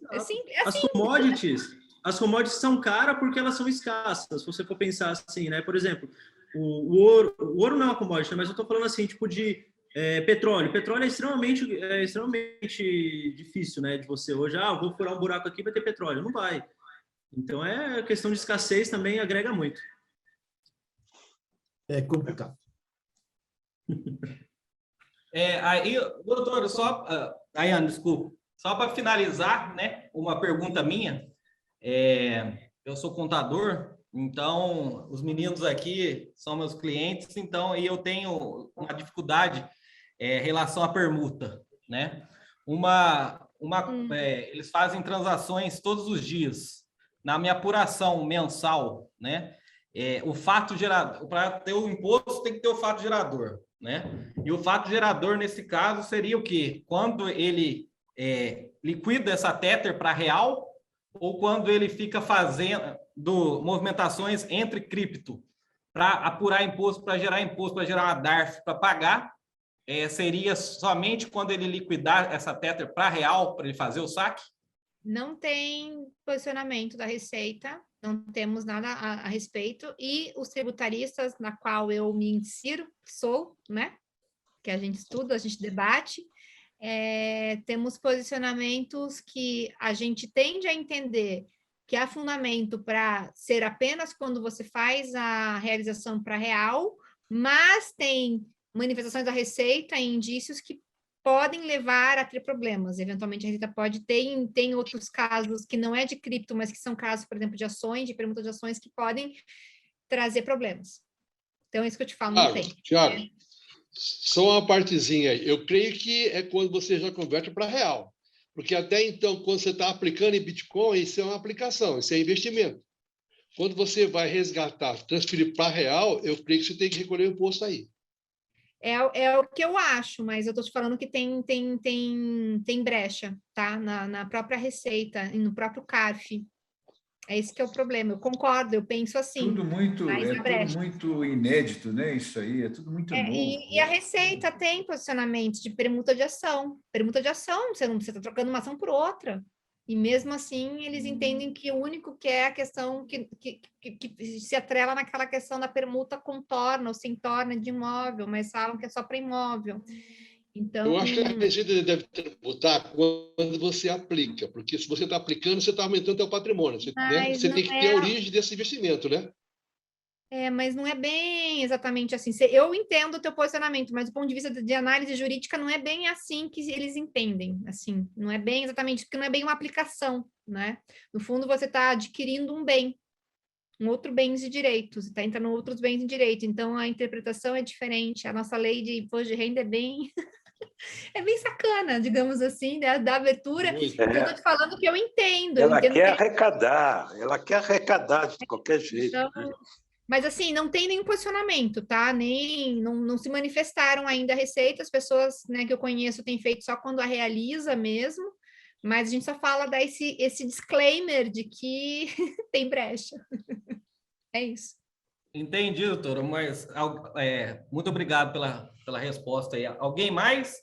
As commodities são caras porque elas são escassas, se você for pensar assim, né? Por exemplo, o ouro não é uma commodity, mas eu estou falando assim, tipo de petróleo. Petróleo é extremamente difícil, né? De você hoje, vou furar um buraco aqui, vai ter petróleo. Não vai. Então, a questão de escassez também agrega muito. É complicado. Aí, doutor, Dayana, desculpa, só para finalizar, né, uma pergunta minha. Eu sou contador, então os meninos aqui são meus clientes, então eu tenho uma dificuldade em relação à permuta, né? Eles fazem transações todos os dias. Na minha apuração mensal, né? O fato gerador, para ter o imposto, tem que ter o fato gerador, né? E o fato gerador, nesse caso, seria o quê? Quando ele liquida essa Tether para real, ou quando ele fica fazendo movimentações entre cripto para apurar imposto, para gerar uma DARF para pagar, seria somente quando ele liquidar essa Tether para real, para ele fazer o saque? Não tem posicionamento da Receita, não temos nada a respeito, e os tributaristas, na qual eu me insiro, né? Que a gente estuda, a gente debate, temos posicionamentos que a gente tende a entender que há fundamento para ser apenas quando você faz a realização para real, mas tem manifestações da Receita e indícios que podem levar a ter problemas. Eventualmente, a Receita pode ter, tem outros casos que não é de cripto, mas que são casos, por exemplo, de ações, de permuta de ações, que podem trazer problemas. Então, é isso que eu te falo, não tem. Tiago, só uma partezinha aí. Eu creio que é quando você já converte para real. Porque até então, quando você está aplicando em Bitcoin, isso é uma aplicação, isso é investimento. Quando você vai resgatar, transferir para real, eu creio que você tem que recolher o imposto aí. É o que eu acho, mas eu estou te falando que tem brecha, tá? Na própria Receita e no próprio CARF. É esse que é o problema. Eu concordo, eu penso assim. Tudo muito inédito, né? Isso aí, é tudo muito novo. E a Receita tem posicionamento de permuta de ação. Permuta de ação, você está trocando uma ação por outra. E mesmo assim, eles entendem que o único que é a questão que se atrela naquela questão da permuta com torna ou sem torna de imóvel, mas falam que é só para imóvel. Então, eu acho que a Receita deve tributar quando você aplica, porque se você está aplicando, você está aumentando o seu patrimônio. Você tem que ter a origem desse investimento, né? Mas não é bem exatamente assim. Eu entendo o teu posicionamento, mas do ponto de vista de análise jurídica, não é bem assim que eles entendem. Assim, não é bem exatamente, porque não é bem uma aplicação, né? No fundo, você está adquirindo um bem, um outro bens de direitos, está entrando outros bens de direito. Então, a interpretação é diferente. A nossa lei de imposto de renda é bem... é bem sacana, digamos assim, né? Da abertura. Eu estou te falando que eu entendo. Ela quer arrecadar de qualquer jeito. Então, mas, assim, não tem nenhum posicionamento, tá? Não se manifestaram ainda a Receita. As pessoas, né, que eu conheço têm feito só quando a realiza mesmo, mas a gente só fala dar esse disclaimer de que tem brecha. É isso. Entendi, doutora, mas muito obrigado pela resposta aí. Alguém mais?